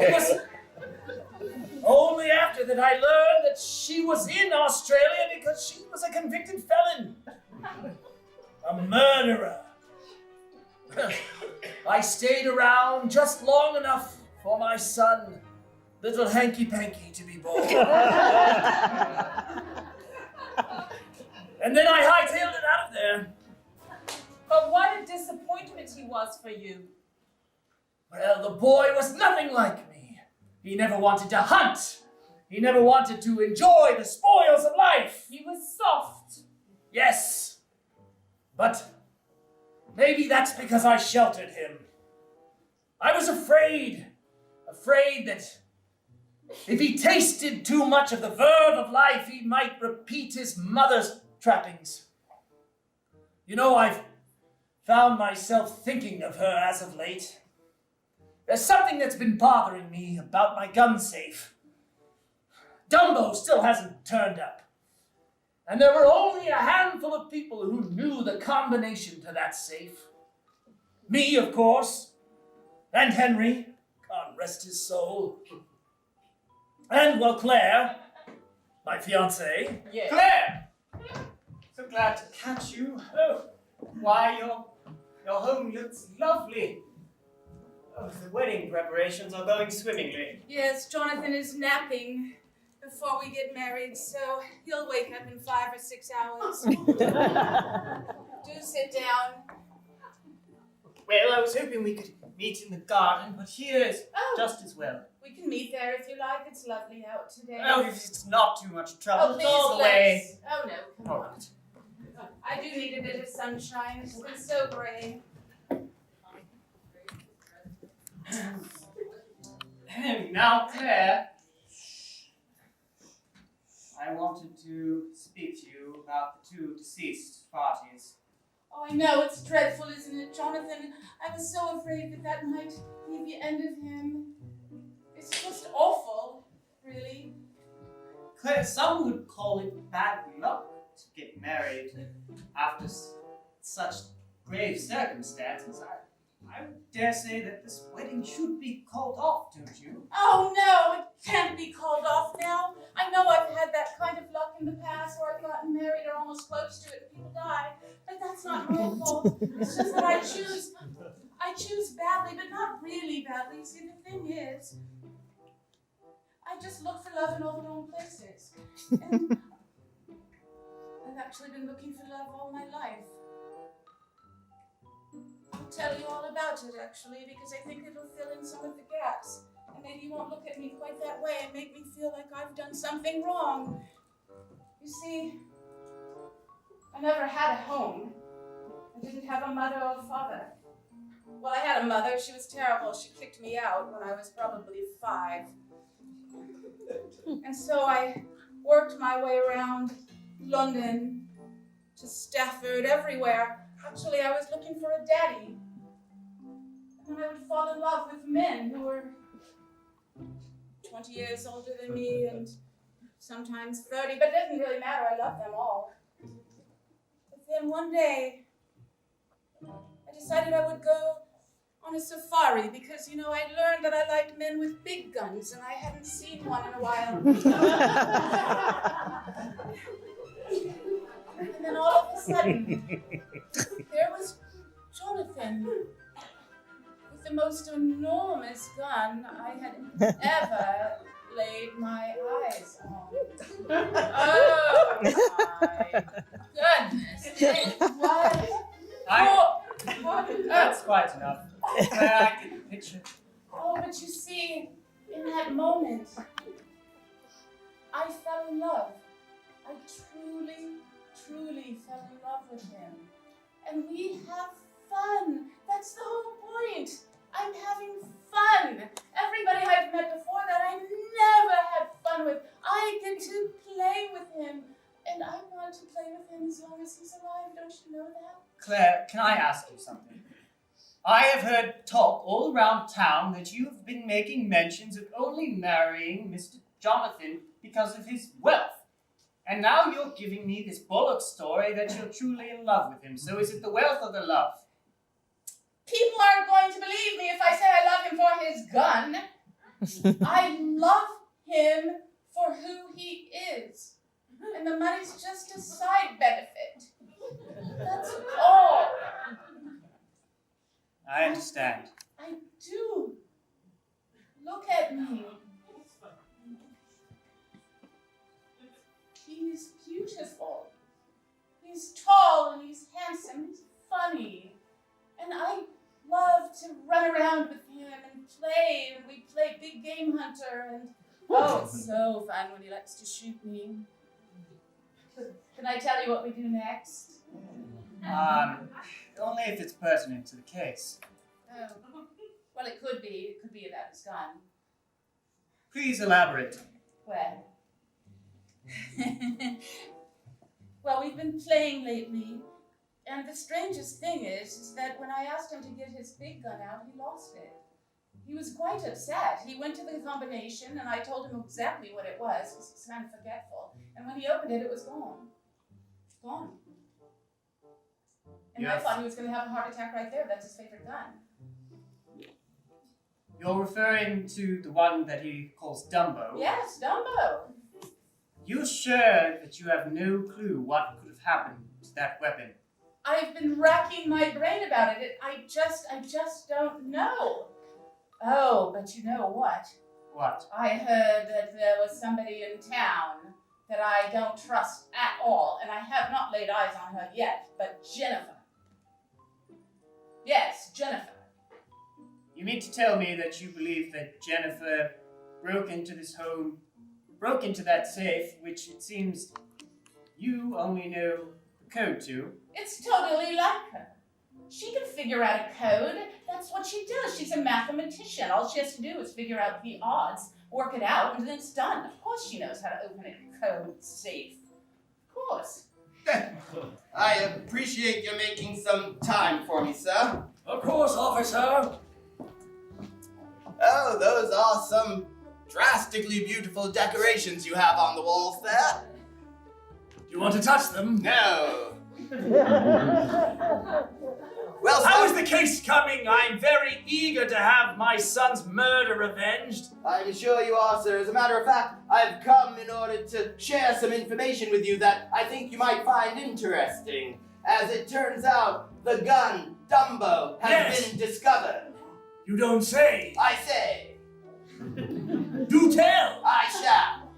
Yes! It was only after that I learned that she was in Australia because she was a convicted felon. A murderer. I stayed around just long enough for my son, little Hanky Panky, to be born. And then I hightailed it out of there. But what a disappointment he was for you. Well, the boy was nothing like me. He never wanted to hunt. He never wanted to enjoy the spoils of life. He was soft. Yes. But maybe that's because I sheltered him. I was afraid that if he tasted too much of the verve of life, he might repeat his mother's trappings. You know, I've found myself thinking of her as of late. There's something that's been bothering me about my gun safe. Dumbo still hasn't turned up. And there were only a handful of people who knew the combination to that safe. Me, of course, and Henry, God rest his soul. And, well, Claire, my fiancée. Yes. Claire! So glad to catch you. Oh, why, your home looks lovely. Oh, the wedding preparations are going swimmingly. Yes, Jonathan is napping before we get married, so he'll wake up in 5 or 6 hours. Do sit down. Well, I was hoping we could meet in the garden, but here is just as well. We can meet there if you like. It's lovely out today. Oh, if it's not too much trouble, Oh, it's all the please, way. let's. Oh, no, come on. I do need a bit of sunshine. It's been so gray. Now, Claire, I wanted to speak to you about the two deceased parties. Oh, I know, it's dreadful, isn't it, Jonathan? I was so afraid that that might be the end of him. It's just awful, really. Claire, some would call it bad luck to get married after such grave circumstances. I dare say that this wedding should be called off, don't you? Oh, no, it can't be called off now. I know I've had that kind of luck in the past where I've gotten married or almost close to it and people die, but that's not my fault. It's just that I choose badly, but not really badly. See, the thing is, I just look for love in all the wrong places. And I've actually been looking for love all my life. I'll tell you all about it, actually, because I think it'll fill in some of the gaps. And maybe you won't look at me quite that way and make me feel like I've done something wrong. You see, I never had a home. I didn't have a mother or father. Well, I had a mother. She was terrible. She kicked me out when I was probably 5. And so I worked my way around London to Stafford, everywhere. Actually, I was looking for a daddy. And then I would fall in love with men who were 20 years older than me and sometimes 30, but it doesn't really matter. I love them all. But then one day, I decided I would go on a safari because, you know, I learned that I liked men with big guns and I hadn't seen one in a while. And then all of a sudden, there was Jonathan with the most enormous gun I had ever laid my eyes on. Oh my goodness! What? That's quite enough. I get the picture. Oh, but you see, in that moment, I fell in love. I truly fell in love with him. And we have fun. That's the whole point. I'm having fun. Everybody I've met before that I never had fun with, I get to play with him. And I want to play with him as long as he's alive. Don't you know that? Claire, can I ask you something? I have heard talk all around town that you've been making mentions of only marrying Mr. Jonathan because of his wealth. And now you're giving me this bullock story that you're truly in love with him. So is it the wealth or the love? People aren't going to believe me if I say I love him for his gun. I love him for who he is. And the money's just a side benefit. That's all. I understand. I do. Look at me. He's beautiful. He's tall and he's handsome. He's funny. And I love to run around with him and play. And we play big game hunter. And oh, it's so fun when he likes to shoot me. Can I tell you what we do next? Only if it's pertinent to the case. Oh. Well, it could be. It could be about his gun. Please elaborate. Well. Well, we've been playing lately. And the strangest thing is that when I asked him to get his big gun out, he lost it. He was quite upset. He went to the combination, and I told him exactly what it was. He was kind of forgetful. And when he opened it, it was gone. Gone. And I thought he was going to have a heart attack right there. That's his favorite gun. You're referring to the one that he calls Dumbo? Yes, Dumbo. You're sure that you have no clue what could have happened to that weapon? I've been racking my brain about it. I just don't know. Oh, but you know what? What? I heard that there was somebody in town that I don't trust at all, and I have not laid eyes on her yet, but Jennifer. Yes, Jennifer. You mean to tell me that you believe that Jennifer broke into this home, broke into that safe, which it seems you only know the code to? It's totally like her. She can figure out a code. That's what she does. She's a mathematician. All she has to do is figure out the odds, work it out, and then it's done. Of course she knows how to open a code safe. Of course. I appreciate you making some time for me, sir. Of course, officer. Oh, those are some drastically beautiful decorations you have on the walls there. Do you want to touch them? No. Well, how is the case coming? I'm very eager to have my son's murder avenged. I'm sure you are, sir. As a matter of fact, I've come in order to share some information with you that I think you might find interesting. As it turns out, the gun, Dumbo, has been discovered. You don't say. I say. Do tell. I shall.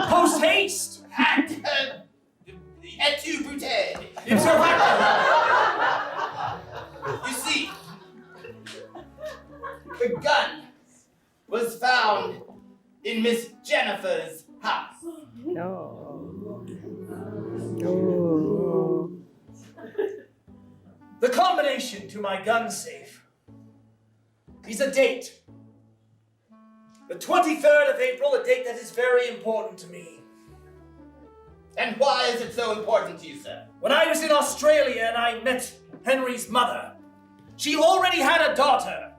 Post haste. Et tu, brute. You see, the gun was found in Miss Jennifer's house. No. The combination to my gun safe is a date. The 23rd of April, a date that is very important to me. And why is it so important to you, sir? When I was in Australia and I met Henry's mother, she already had a daughter.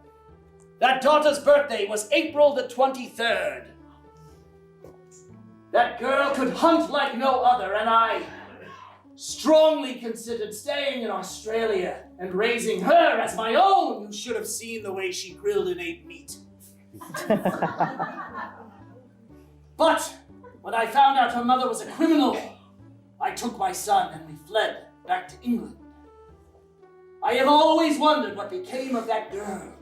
That daughter's birthday was April the 23rd. That girl could hunt like no other, and I strongly considered staying in Australia and raising her as my own. You should have seen the way she grilled and ate meat. But when I found out her mother was a criminal, I took my son and we fled back to England. I have always wondered what became of that girl.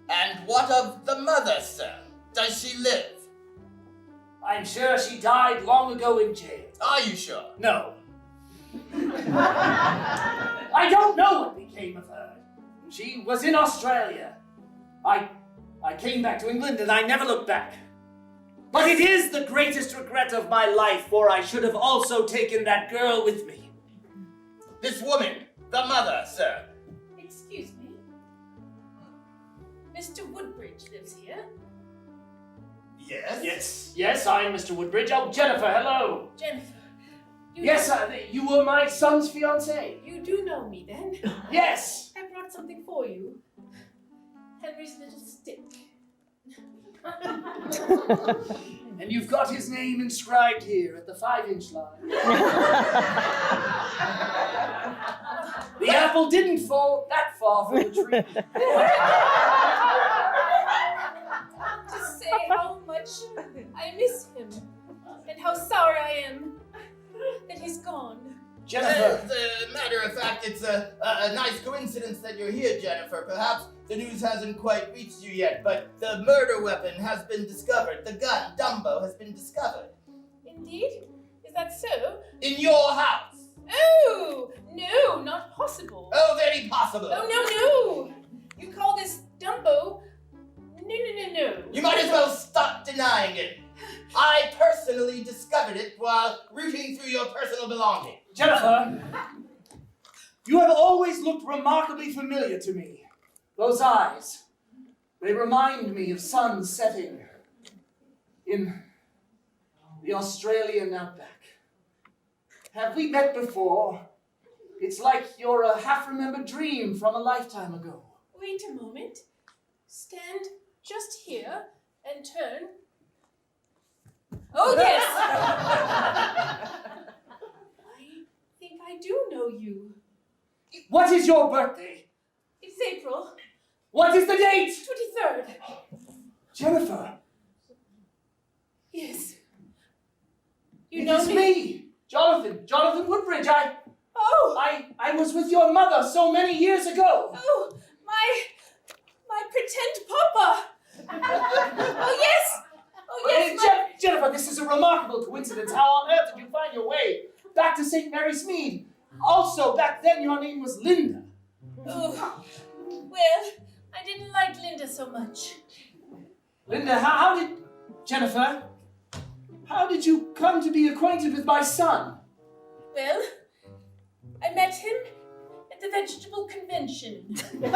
And what of the mother, sir? Does she live? I'm sure she died long ago in jail. Are you sure? No. I don't know what became of her. She was in Australia. I came back to England and I never looked back. But it is the greatest regret of my life, for I should have also taken that girl with me. This woman, the mother, sir. Excuse me. Mr. Woodbridge lives here. Yes? Yes, I'm Mr. Woodbridge. Oh, Jennifer, hello. Jennifer. Yes, you were my son's fiancée. You do know me then? Yes. I brought something for you. Henry's little stick. And you've got his name inscribed here at the 5-inch line. The apple didn't fall that far from the tree. To say how much I miss him and how sorry I am that he's gone. Jennifer. As a matter of fact, it's a nice coincidence that you're here, Jennifer. Perhaps the news hasn't quite reached you yet, but the murder weapon has been discovered. The gun, Dumbo, has been discovered. Indeed? Is that so? In your house. Oh, no, not possible. Oh, very possible. Oh, no. You call this Dumbo? No. You might as well stop denying it. I personally discovered it while rooting through your personal belongings. Jennifer, you have always looked remarkably familiar to me. Those eyes, they remind me of sun setting in the Australian outback. Have we met before? It's like you're a half-remembered dream from a lifetime ago. Wait a moment. Stand just here and turn. Oh, yes! I think I do know you. What is your birthday? It's April. What is the date? 23rd. Jennifer. Yes. You know It is me, Jonathan Woodbridge. I was with your mother so many years ago. Oh, my pretend papa. Oh, yes. Jennifer, this is a remarkable coincidence. How on earth did you find your way back to St. Mary's Mead? Also, back then your name was Linda. Oh, Well, I didn't like Linda so much. Linda, Jennifer, how did you come to be acquainted with my son? Well, I met him at the vegetable convention. we were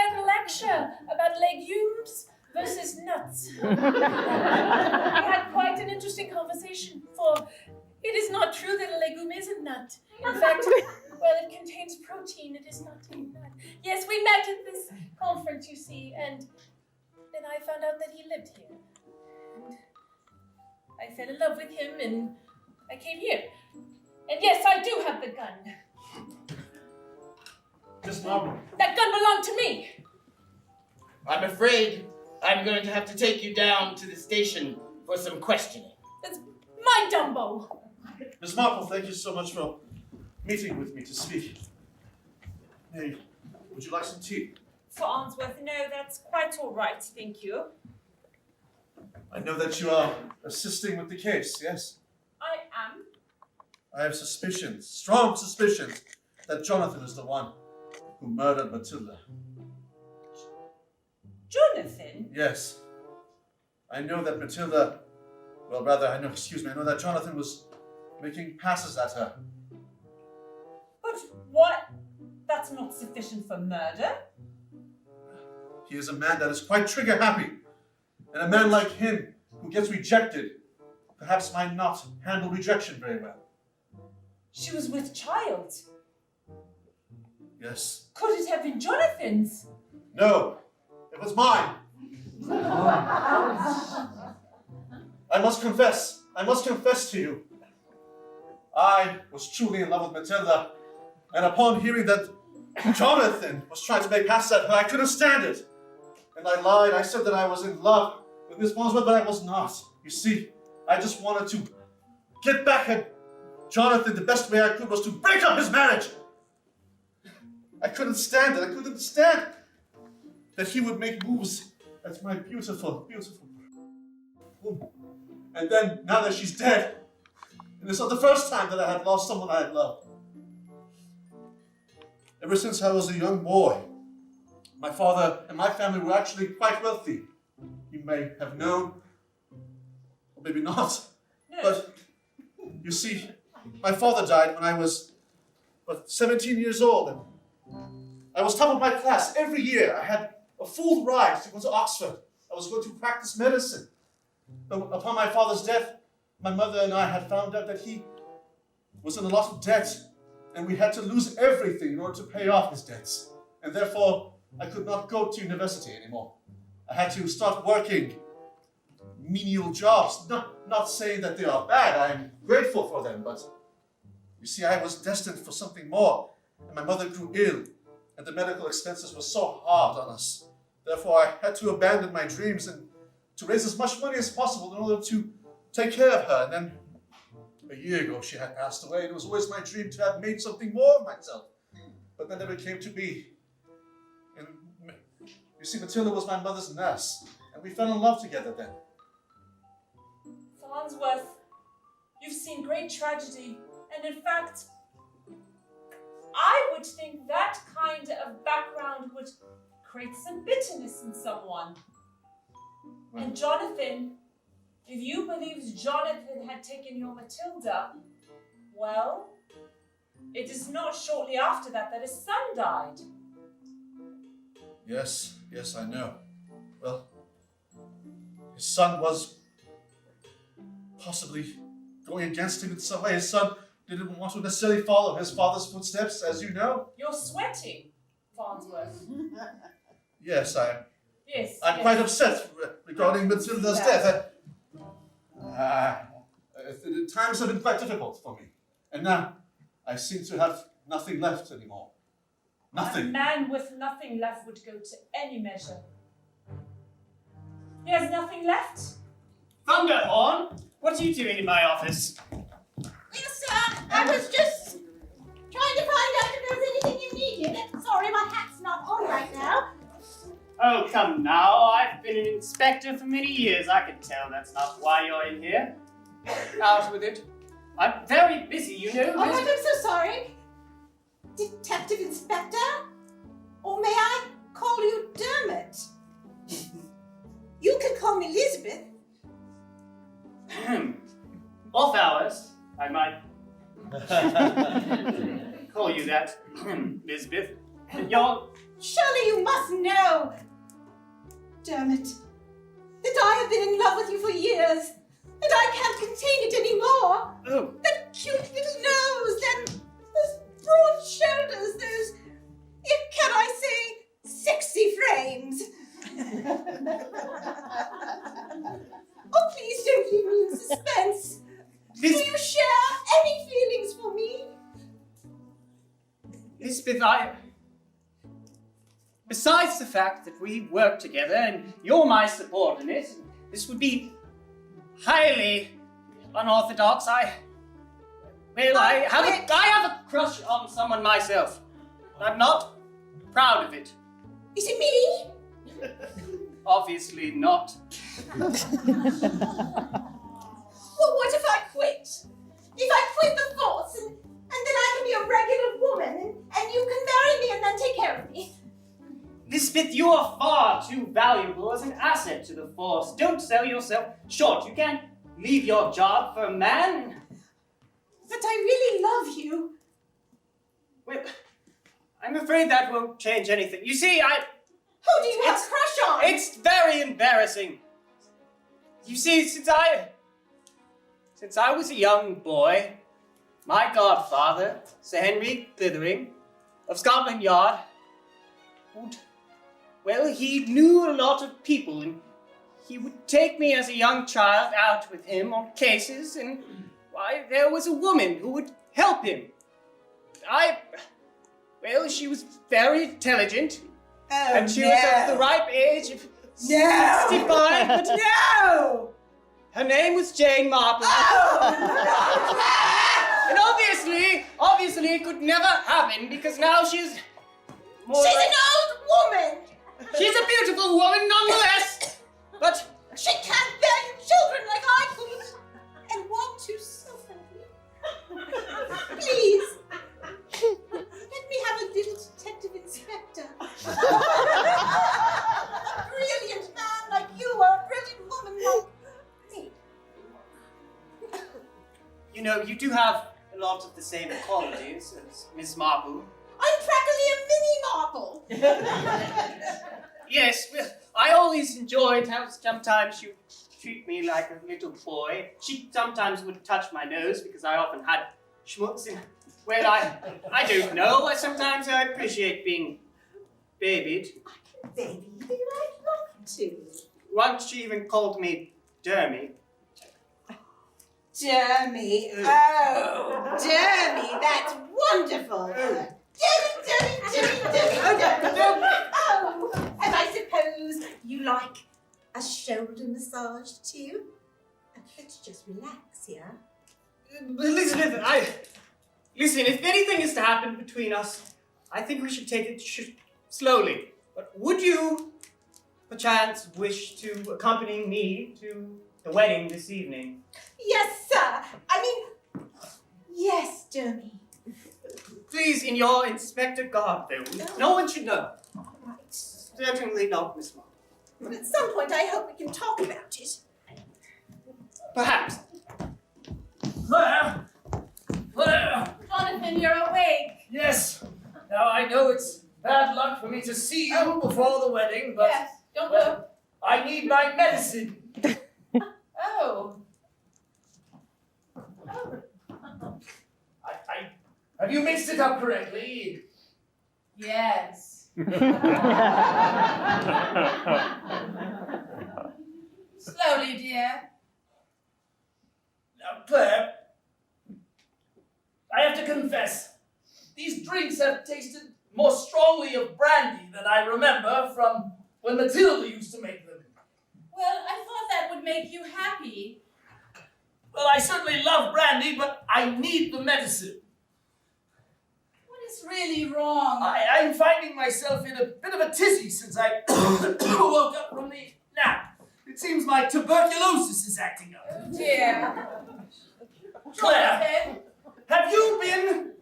at a lecture about legumes versus nuts. We had quite an interesting conversation, for it is not true that a legume is a nut. In fact, well, it contains protein, it is not a nut. Yes, we met at this conference, you see, and then I found out that he lived here. And I fell in love with him, and I came here. And yes, I do have the gun. Miss Marple. That gun belonged to me. I'm afraid I'm going to have to take you down to the station for some questioning. That's my Dumbo. Miss Marple, thank you so much for meeting with me to speak. Hey, would you like some tea? For Farnsworth, no, that's quite all right, thank you. I know that you are assisting with the case, yes? I am. I have suspicions, strong suspicions, that Jonathan is the one who murdered Matilda. Jonathan? Yes. I know that Matilda, I know that Jonathan was making passes at her. But what? That's not sufficient for murder? He is a man that is quite trigger happy. And a man like him, who gets rejected, perhaps might not handle rejection very well. She was with child. Yes. Could it have been Jonathan's? No, it was mine. I must confess to you. I was truly in love with Matilda, and upon hearing that Jonathan was trying to make passes at her, I couldn't stand it. And I lied. I said that I was in love with Miss Farnsworth, but I was not. You see, I just wanted to get back at Jonathan. The best way I could was to break up his marriage. I couldn't stand it. I couldn't stand that he would make moves at my beautiful, beautiful woman. And then, now that she's dead, and it's not the first time that I had lost someone I had loved. Ever since I was a young boy, my father and my family were actually quite wealthy. You may have known, or maybe not. No. But, you see, my father died when I was, 17 years old. And I was top of my class. Every year I had a full ride to go to Oxford. I was going to practice medicine. But upon my father's death, my mother and I had found out that he was in a lot of debt, and we had to lose everything in order to pay off his debts. And therefore, I could not go to university anymore. I had to start working menial jobs. Not saying that they are bad, I'm grateful for them, but you see, I was destined for something more. And my mother grew ill, and the medical expenses were so hard on us. Therefore, I had to abandon my dreams and to raise as much money as possible in order to take care of her. And then, a year ago, she had passed away, and it was always my dream to have made something more of myself. But that never came to be. And you see, Matilda was my mother's nurse, and we fell in love together then. Farnsworth, you've seen great tragedy, and in fact, I would think that kind of background would create some bitterness in someone. Well, and Jonathan, if you believe Jonathan had taken your Matilda, well, it is not shortly after that his son died. Yes, I know. Well, his son was possibly going against him in some way. His son didn't want to necessarily follow his father's footsteps, as you know. You're sweating, Farnsworth. Yes, Yes. I'm quite upset regarding Matilda's death. Times have been quite difficult for me. And now, I seem to have nothing left anymore. Nothing. A man with nothing left would go to any measure. He has nothing left? Thunderhorn, what are you doing in my office? Yes, sir. I was just trying to find out if there was anything you needed. Sorry, my hat's not on right now. Oh, come now. I've been an inspector for many years. I can tell that's not why you're in here. Out with it. I'm very busy, you know. Oh, I'm so sorry. Detective Inspector? Or may I call you Dermott? You can call me Elizabeth. Off hours, I might call you that, Elizabeth. Surely you must know, Dermott, that I have been in love with you for years, and I can't contain it anymore. Oh. That cute little nose, those broad shoulders, those, can I say, sexy frames. Oh, please don't leave me in suspense. Do you share any feelings for me? Elizabeth, besides the fact that we work together and you're my subordinate, this would be highly unorthodox. I have a crush on someone myself. I'm not proud of it. Is it me? Obviously not. Well, what if I quit? If I quit the force and then I can be a regular woman and you can marry me and then take care of me? Elizabeth, you are far too valuable as an asset to the force. Don't sell yourself short. You can't leave your job for a man. But I really love you. Well, I'm afraid that won't change anything. You see, Who do you have a crush on? It's very embarrassing. You see, since I was a young boy, my godfather, Sir Henry Blithering, of Scotland Yard, he knew a lot of people, and he would take me as a young child out with him on cases, and there was a woman who would help him. She was very intelligent, and she was of the ripe age of 65, but no! Her name was Jane Marple. And obviously it could never happen because now she's an old woman! She's a beautiful woman nonetheless, but she can't bear you children like I could and want to suffer you. Please, let me have a little detective inspector. A brilliant man like you or a brilliant woman like me. you know, you do have a lot of the same qualities as Miss Marple. I'm practically a mini Marple. Yes, well, I always enjoyed how sometimes she would treat me like a little boy. She sometimes would touch my nose because I often had schmutz in. Well, I don't know. Sometimes I appreciate being babied. Baby, I'd love to. Once she even called me Dermy. Dermy, oh, Dermy, that's wonderful. Dermy. Oh, and I suppose you like a shoulder massage too? Let's just relax, yeah? Elizabeth, listen, if anything is to happen between us, I think we should take it slowly. But would you, perchance, wish to accompany me to the wedding this evening? Yes, sir. Yes, Dermy. Please, in your inspector garb, though. No one should know. Right. Certainly not Miss Marple. But at some point, I hope we can talk about it. Perhaps. Claire! Jonathan, you're awake. Yes. Now I know it's bad luck for me to see you before the wedding, but Yes, don't look. I need my medicine. Oh. Have you mixed it up correctly? Yes. Slowly, dear. Now, Claire, I have to confess, these drinks have tasted more strongly of brandy than I remember from when Matilda used to make them. Well, I thought that would make you happy. Well, I certainly love brandy, but I need the medicine. What is really wrong? I'm finding myself in a bit of a tizzy since I woke up from the nap. It seems my tuberculosis is acting up. Oh, dear. Claire, have you been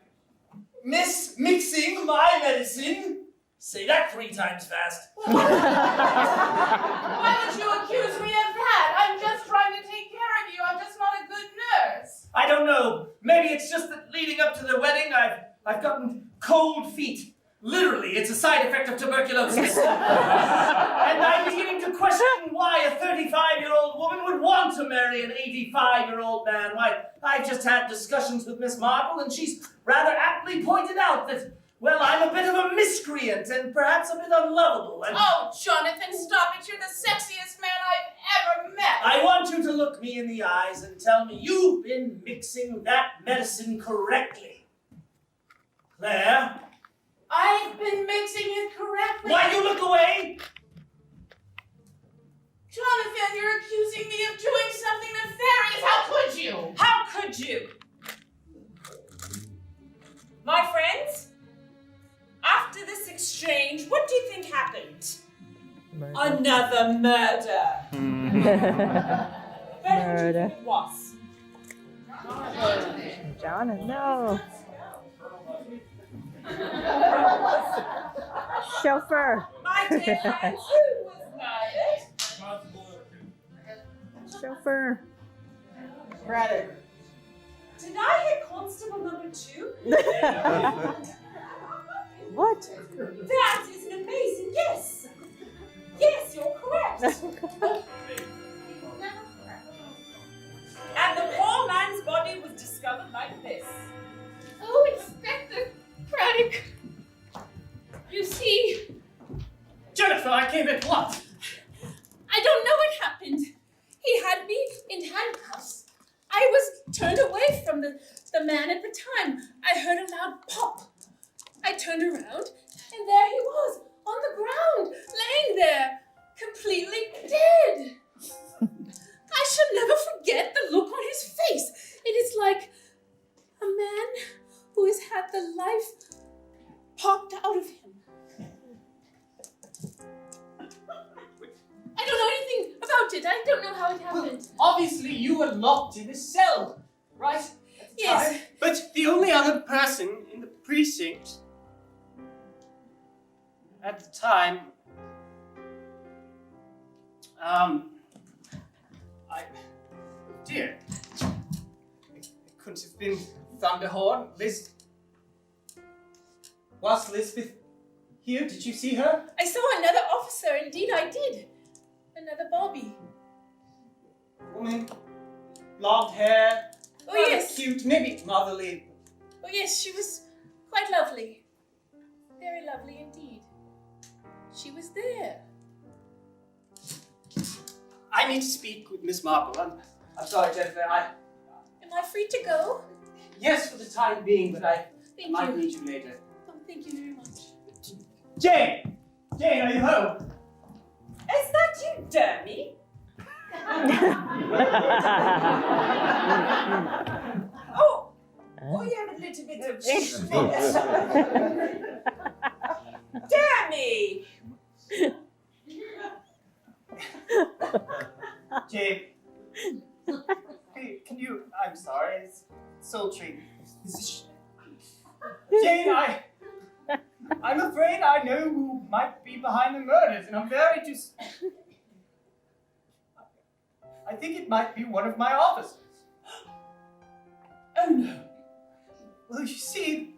mixing my medicine. Say that 3 times fast. Why would you accuse me of that? I'm just trying to take care of you. I'm just not a good nurse. I don't know. Maybe it's just that leading up to the wedding, I've gotten cold feet. Literally, it's a side effect of tuberculosis. And I'm beginning to question why a 35-year-old woman would want to marry an 85-year-old man. Why, I've just had discussions with Miss Marple, and she's rather aptly pointed out that, well, I'm a bit of a miscreant and perhaps a bit unlovable. And oh, Jonathan, stop it. You're the sexiest man I've ever met. I want you to look me in the eyes and tell me you've been mixing that medicine correctly. Claire? I've been mixing it correctly. Why you look away? Jonathan, you're accusing me of doing something nefarious. How could you? How could you? My friends, after this exchange, what do you think happened? Another murder. Murder. It was. Jonathan, no. Chauffeur. My dear friends, who was murdered? Chauffeur. Craddock. Did I hear Constable number 2? What? That is an amazing guess. Yes, you're correct. And the poor man's body was discovered like this. Oh, Inspector Craddock. You see, Jennifer, I came at what? I don't know what happened. He had me in handcuffs. I was turned away from the man at the time. I heard a loud pop. I turned around, and there he was, on the ground, laying there, completely dead. I shall never forget the look on his face. It is like a man who has had the life popped out of him. I don't know anything about it. I don't know how it happened. Well, obviously you were locked in a cell, right? Yes. Time. But the only other person in the precinct at the time, dear, it couldn't have been Thunderhorn. Liz, was Lisbeth here? Did you see her? I saw another officer. Indeed, I did. Another Bobby. Woman, blonde hair. Oh, rather yes. Cute, maybe motherly. Oh, yes, she was quite lovely. Very lovely indeed. She was there. I need to speak with Miss Marple. I'm sorry, Jennifer. Am I free to go? Yes, for the time being, but I Thank might you. need you later. Oh, thank you very much. Jane! Jane, are you home? Is that you, Dermy? Oh, you have a little bit of Dermy! Jane. Hey, can you... I'm sorry, it's sultry. Jane, I'm afraid I know who might be behind the murders, and I'm very I think it might be one of my officers. Oh no. Well, you see,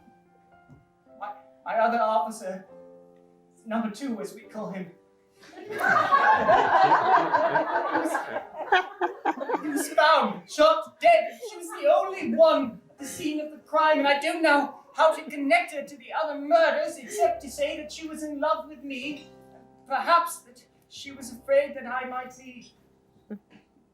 my other officer, number 2 as we call him, he was found, shot dead. She was the only one at the scene of the crime, and I don't know how to connect her to the other murders except to say that she was in love with me. Perhaps that she was afraid that I might be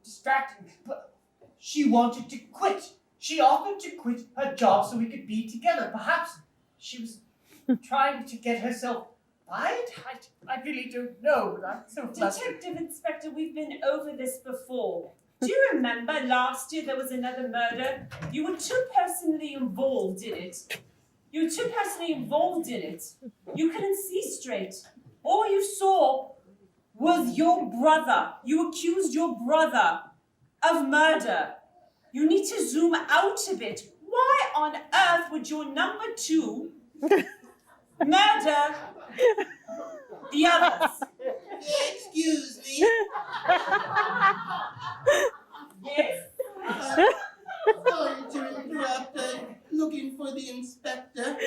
distracting, but she wanted to quit. She offered to quit her job so we could be together. Perhaps she was trying to get herself fired? I really don't know, but I'm so flustered. Detective Inspector, we've been over this before. Do you remember last year there was another murder? You were too personally involved in it. You couldn't see straight. All you saw was your brother. You accused your brother of murder. You need to zoom out a bit. why on earth would your number 2 murder the others? Excuse me. Yes? Sorry to interrupt. I'm looking for the inspector.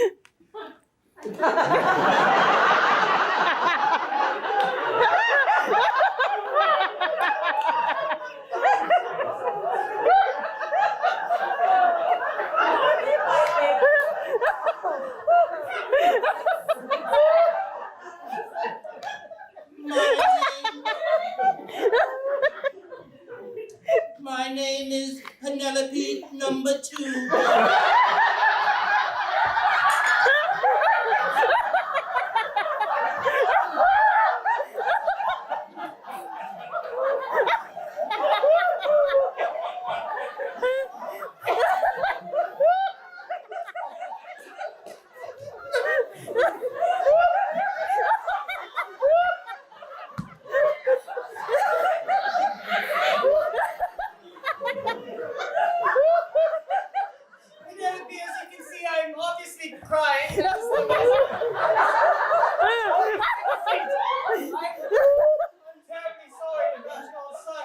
My name is Penelope number 2. Penelope, as you can see, I'm obviously crying. I'm terribly sorry about your son.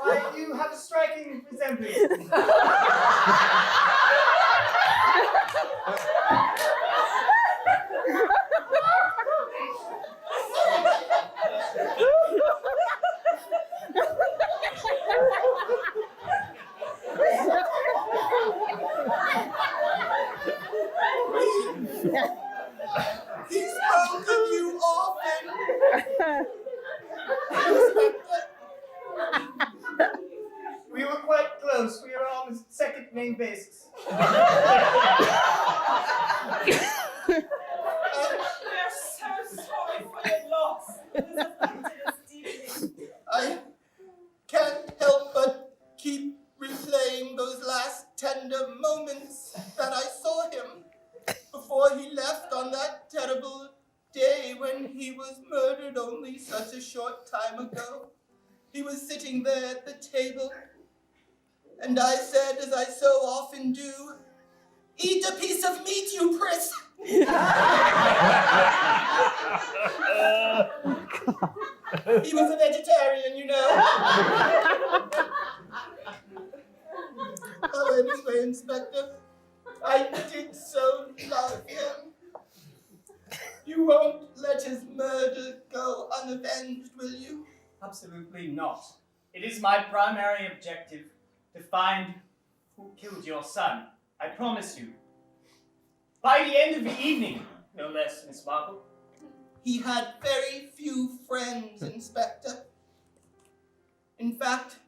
Why, you have a striking resemblance. He spoke of you often. We were quite close. We were on the second name basis. We're so sorry for your loss. It has affected us deeply. I can't help but keep replaying those last tender moments that I saw him before he left on that terrible day when he was murdered only such a short time ago. He was sitting there at the table, and I said, as I so often do, "Eat a piece of meat, you priss!" He was a vegetarian, you know. Oh, anyway, Inspector, I did so love him. You won't let his murder go unavenged, will you? Absolutely not. It is my primary objective to find who killed your son. I promise you. By the end of the evening, no less, Miss Marple. He had very few friends, Inspector. In fact,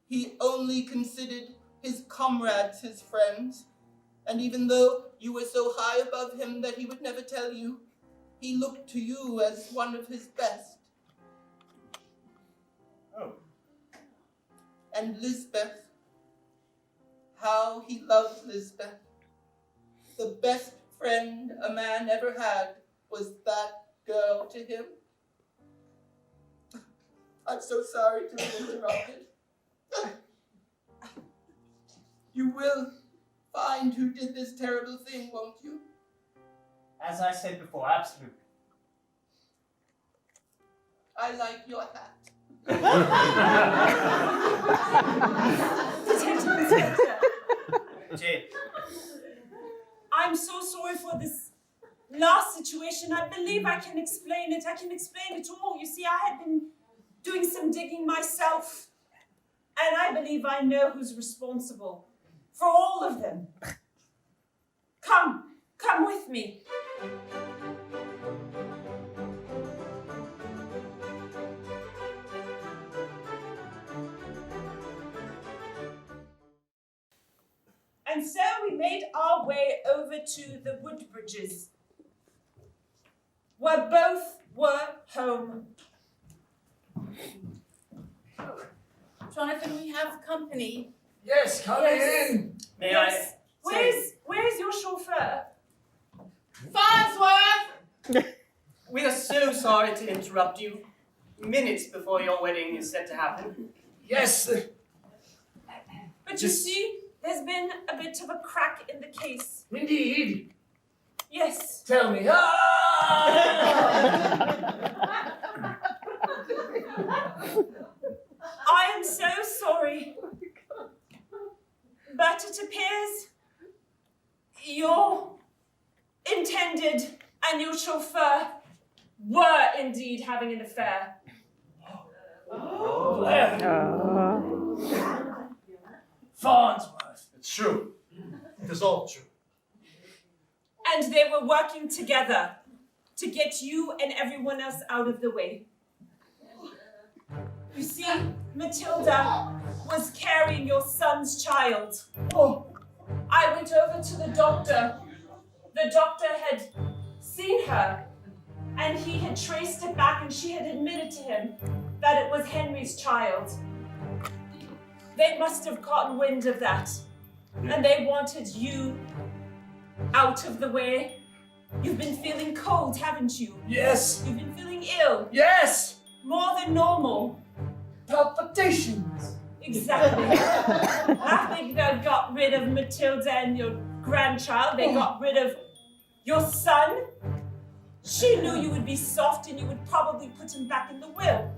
he only considered his comrades his friends. And even though you were so high above him that he would never tell you, he looked to you as one of his best. Oh. And Lisbeth, how he loved Lisbeth. The best friend a man ever had was that girl to him. I'm so sorry to be interrupted. You will find who did this terrible thing, won't you? As I said before, absolutely. I like your hat. Jane. I'm so sorry for this last situation. I believe I can explain it. I can explain it all. You see, I had been doing some digging myself, and I believe I know who's responsible for all of them. Come with me. And so we made our way over to the Woodbridges, where both were home. Jonathan, we have company. Yes, come in. May Yes. I? Where's your chauffeur? Farnsworth! We are so sorry to interrupt you minutes before your wedding is set to happen. Yes. But you see, There's been a bit of a crack in the case. Indeed. Yes. Tell me. I am so sorry. But it appears your intended and your chauffeur were indeed having an affair. Farnsworth. It's true. It is all true. And they were working together to get you and everyone else out of the way. You see, Matilda was carrying your son's child. I went over to the doctor. The doctor had seen her, and he had traced it back, and she had admitted to him that it was Henry's child. They must have gotten wind of that, and they wanted you out of the way. You've been feeling cold, haven't you? Yes. You've been feeling ill. Yes. More than normal. Palpitations. Exactly. After they got rid of Matilda and your grandchild, they got rid of your son. She knew you would be soft and you would probably put him back in the will.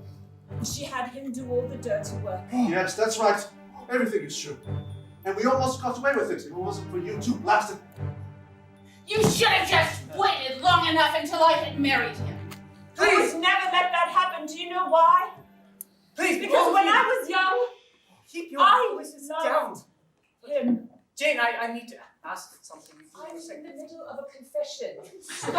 And she had him do all the dirty work. Yes, that's right. Everything is true. And we almost got away with it. If it wasn't for you two blasted. You should have just waited long enough until I had married him. I would never let that happen. Do you know why? Please, because when I was young, keep your I voices loved down. him. Jane, I need to ask something before I'm you say. in the middle of a confession. I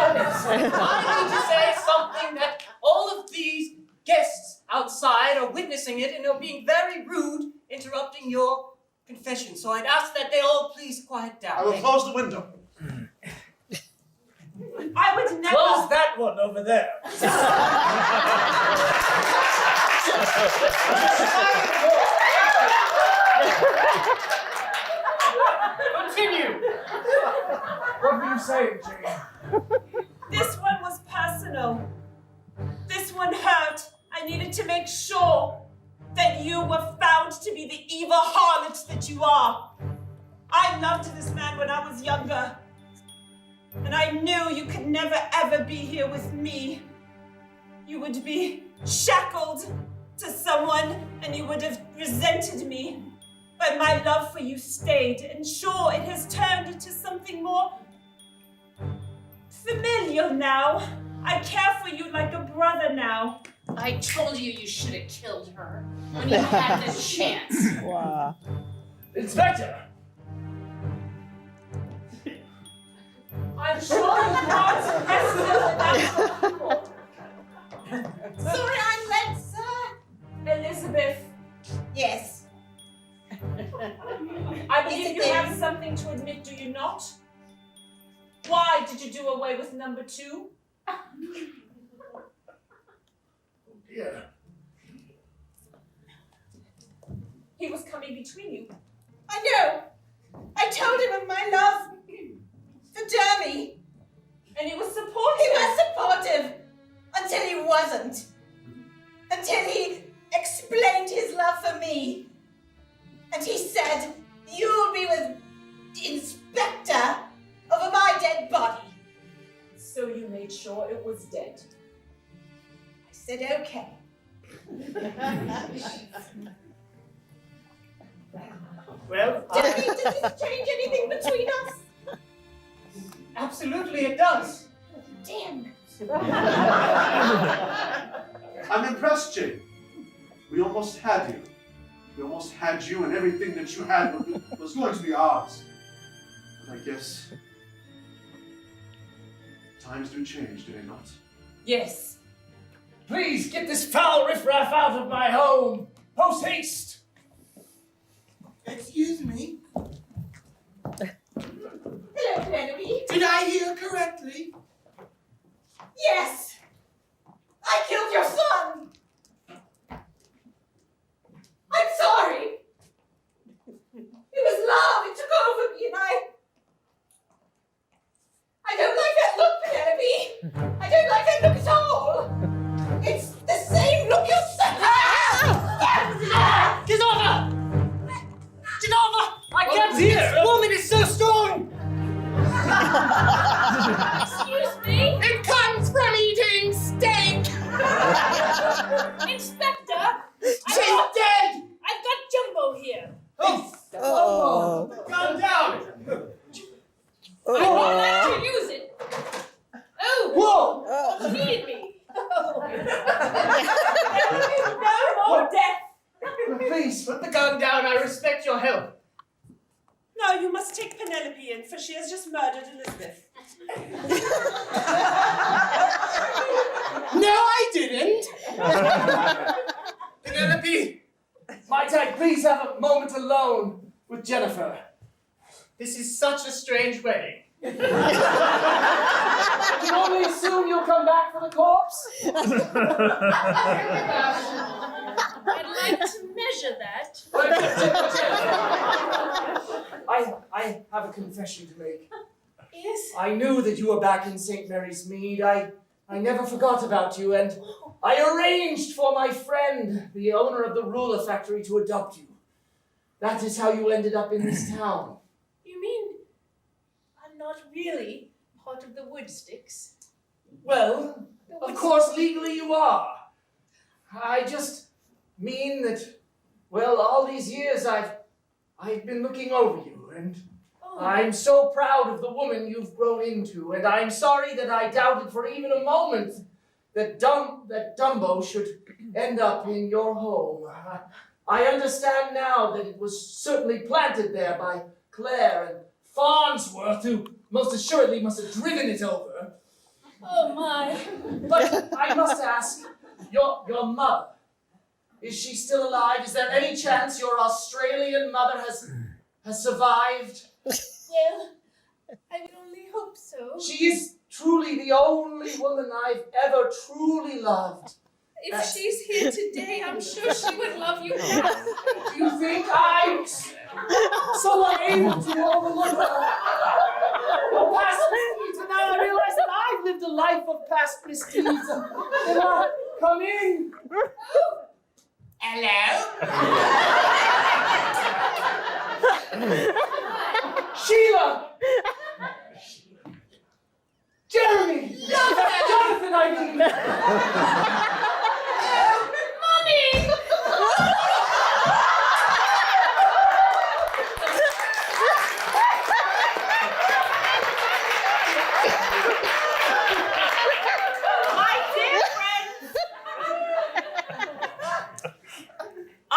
need to say something that all of these guests outside are witnessing it and are being very rude, interrupting your confession. So I'd ask that they all please quiet down. I will close the window. I would never. Close that one over there. Continue. What were you saying, Jane? This one was personal. This one hurt. I needed to make sure that you were found to be the evil harlot that you are. I loved this man when I was younger. And I knew you could never ever be here with me. You would be shackled to someone and you would have resented me. But my love for you stayed, and sure, it has turned into something more familiar now. I care for you like a brother now. I told you you should have killed her when you had the chance. Wow. Inspector! I'm sure you can't rescue without people. Sorry I'm late, sir. Elizabeth, Yes. I believe you have something to admit, do you not? Why did you do away with number 2? Yeah. He was coming between you. I know. I told him of my love for Dermy. And he was supportive. He was supportive until he wasn't. Until he explained his love for me. And he said, you'll be with the inspector over my dead body. So you made sure it was dead. I said, okay. Well, Does this change anything between us? absolutely it does. Damn. I'm impressed, Jane. We almost had you. We almost had you, and everything that you had was going to be ours. But I guess times do change, do they not? Yes. Please get this foul riffraff out of my home. Post haste. Excuse me. Hello, Penelope. Did I hear correctly? Yes. I killed your son. I'm sorry. It was love. It took over me, and I don't like that look, Penelope. I don't like that look at all. It's the same look you Get over! Get over! I can't see Please, put the gun down. I respect your help. No, you must take Penelope in, for she has just murdered Elizabeth. No, I didn't. Penelope, might I please have a moment alone with Jennifer? This is such a strange wedding. I can only assume you'll come back for the corpse. I'd like to measure that. I have a confession to make. Yes? I knew that you were back in St. Mary's Mead. I never forgot about you, and I arranged for my friend, the owner of the ruler factory, to adopt you. That is how you ended up in this town. You mean I'm not really part of the Woodsticks? Well, of course, legally you are. I just mean that, well, all these years I've been looking over you, and I'm so proud of the woman you've grown into, and I'm sorry that I doubted for even a moment that Dumbo should end up in your home. I understand now that it was certainly planted there by Claire and Farnsworth, who most assuredly must have driven it over. Oh my. But I must ask, your mother, is she still alive? Is there any chance your Australian mother has survived? Well, I would only hope so. She is truly the only woman I've ever truly loved. If she's here today, I'm sure she would love you back. Do you think I'm so unable to overlook her past misdeeds? And now I realize that I've lived a life of past misdeeds. And come in. Hello? Sheila! Jeremy! Jonathan, I mean! Mommy! My dear friends, I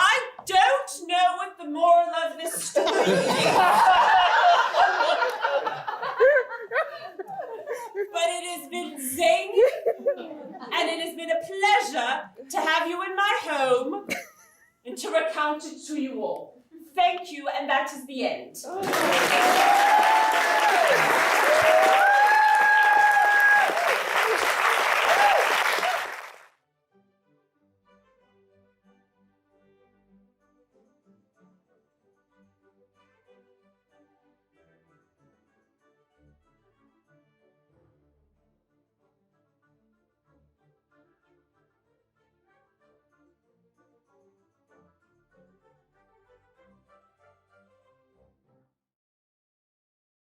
don't know what the moral of this story is. But it has been zany, and it has been a pleasure to have you in my home and to recount it to you all. Thank you, and that is the end.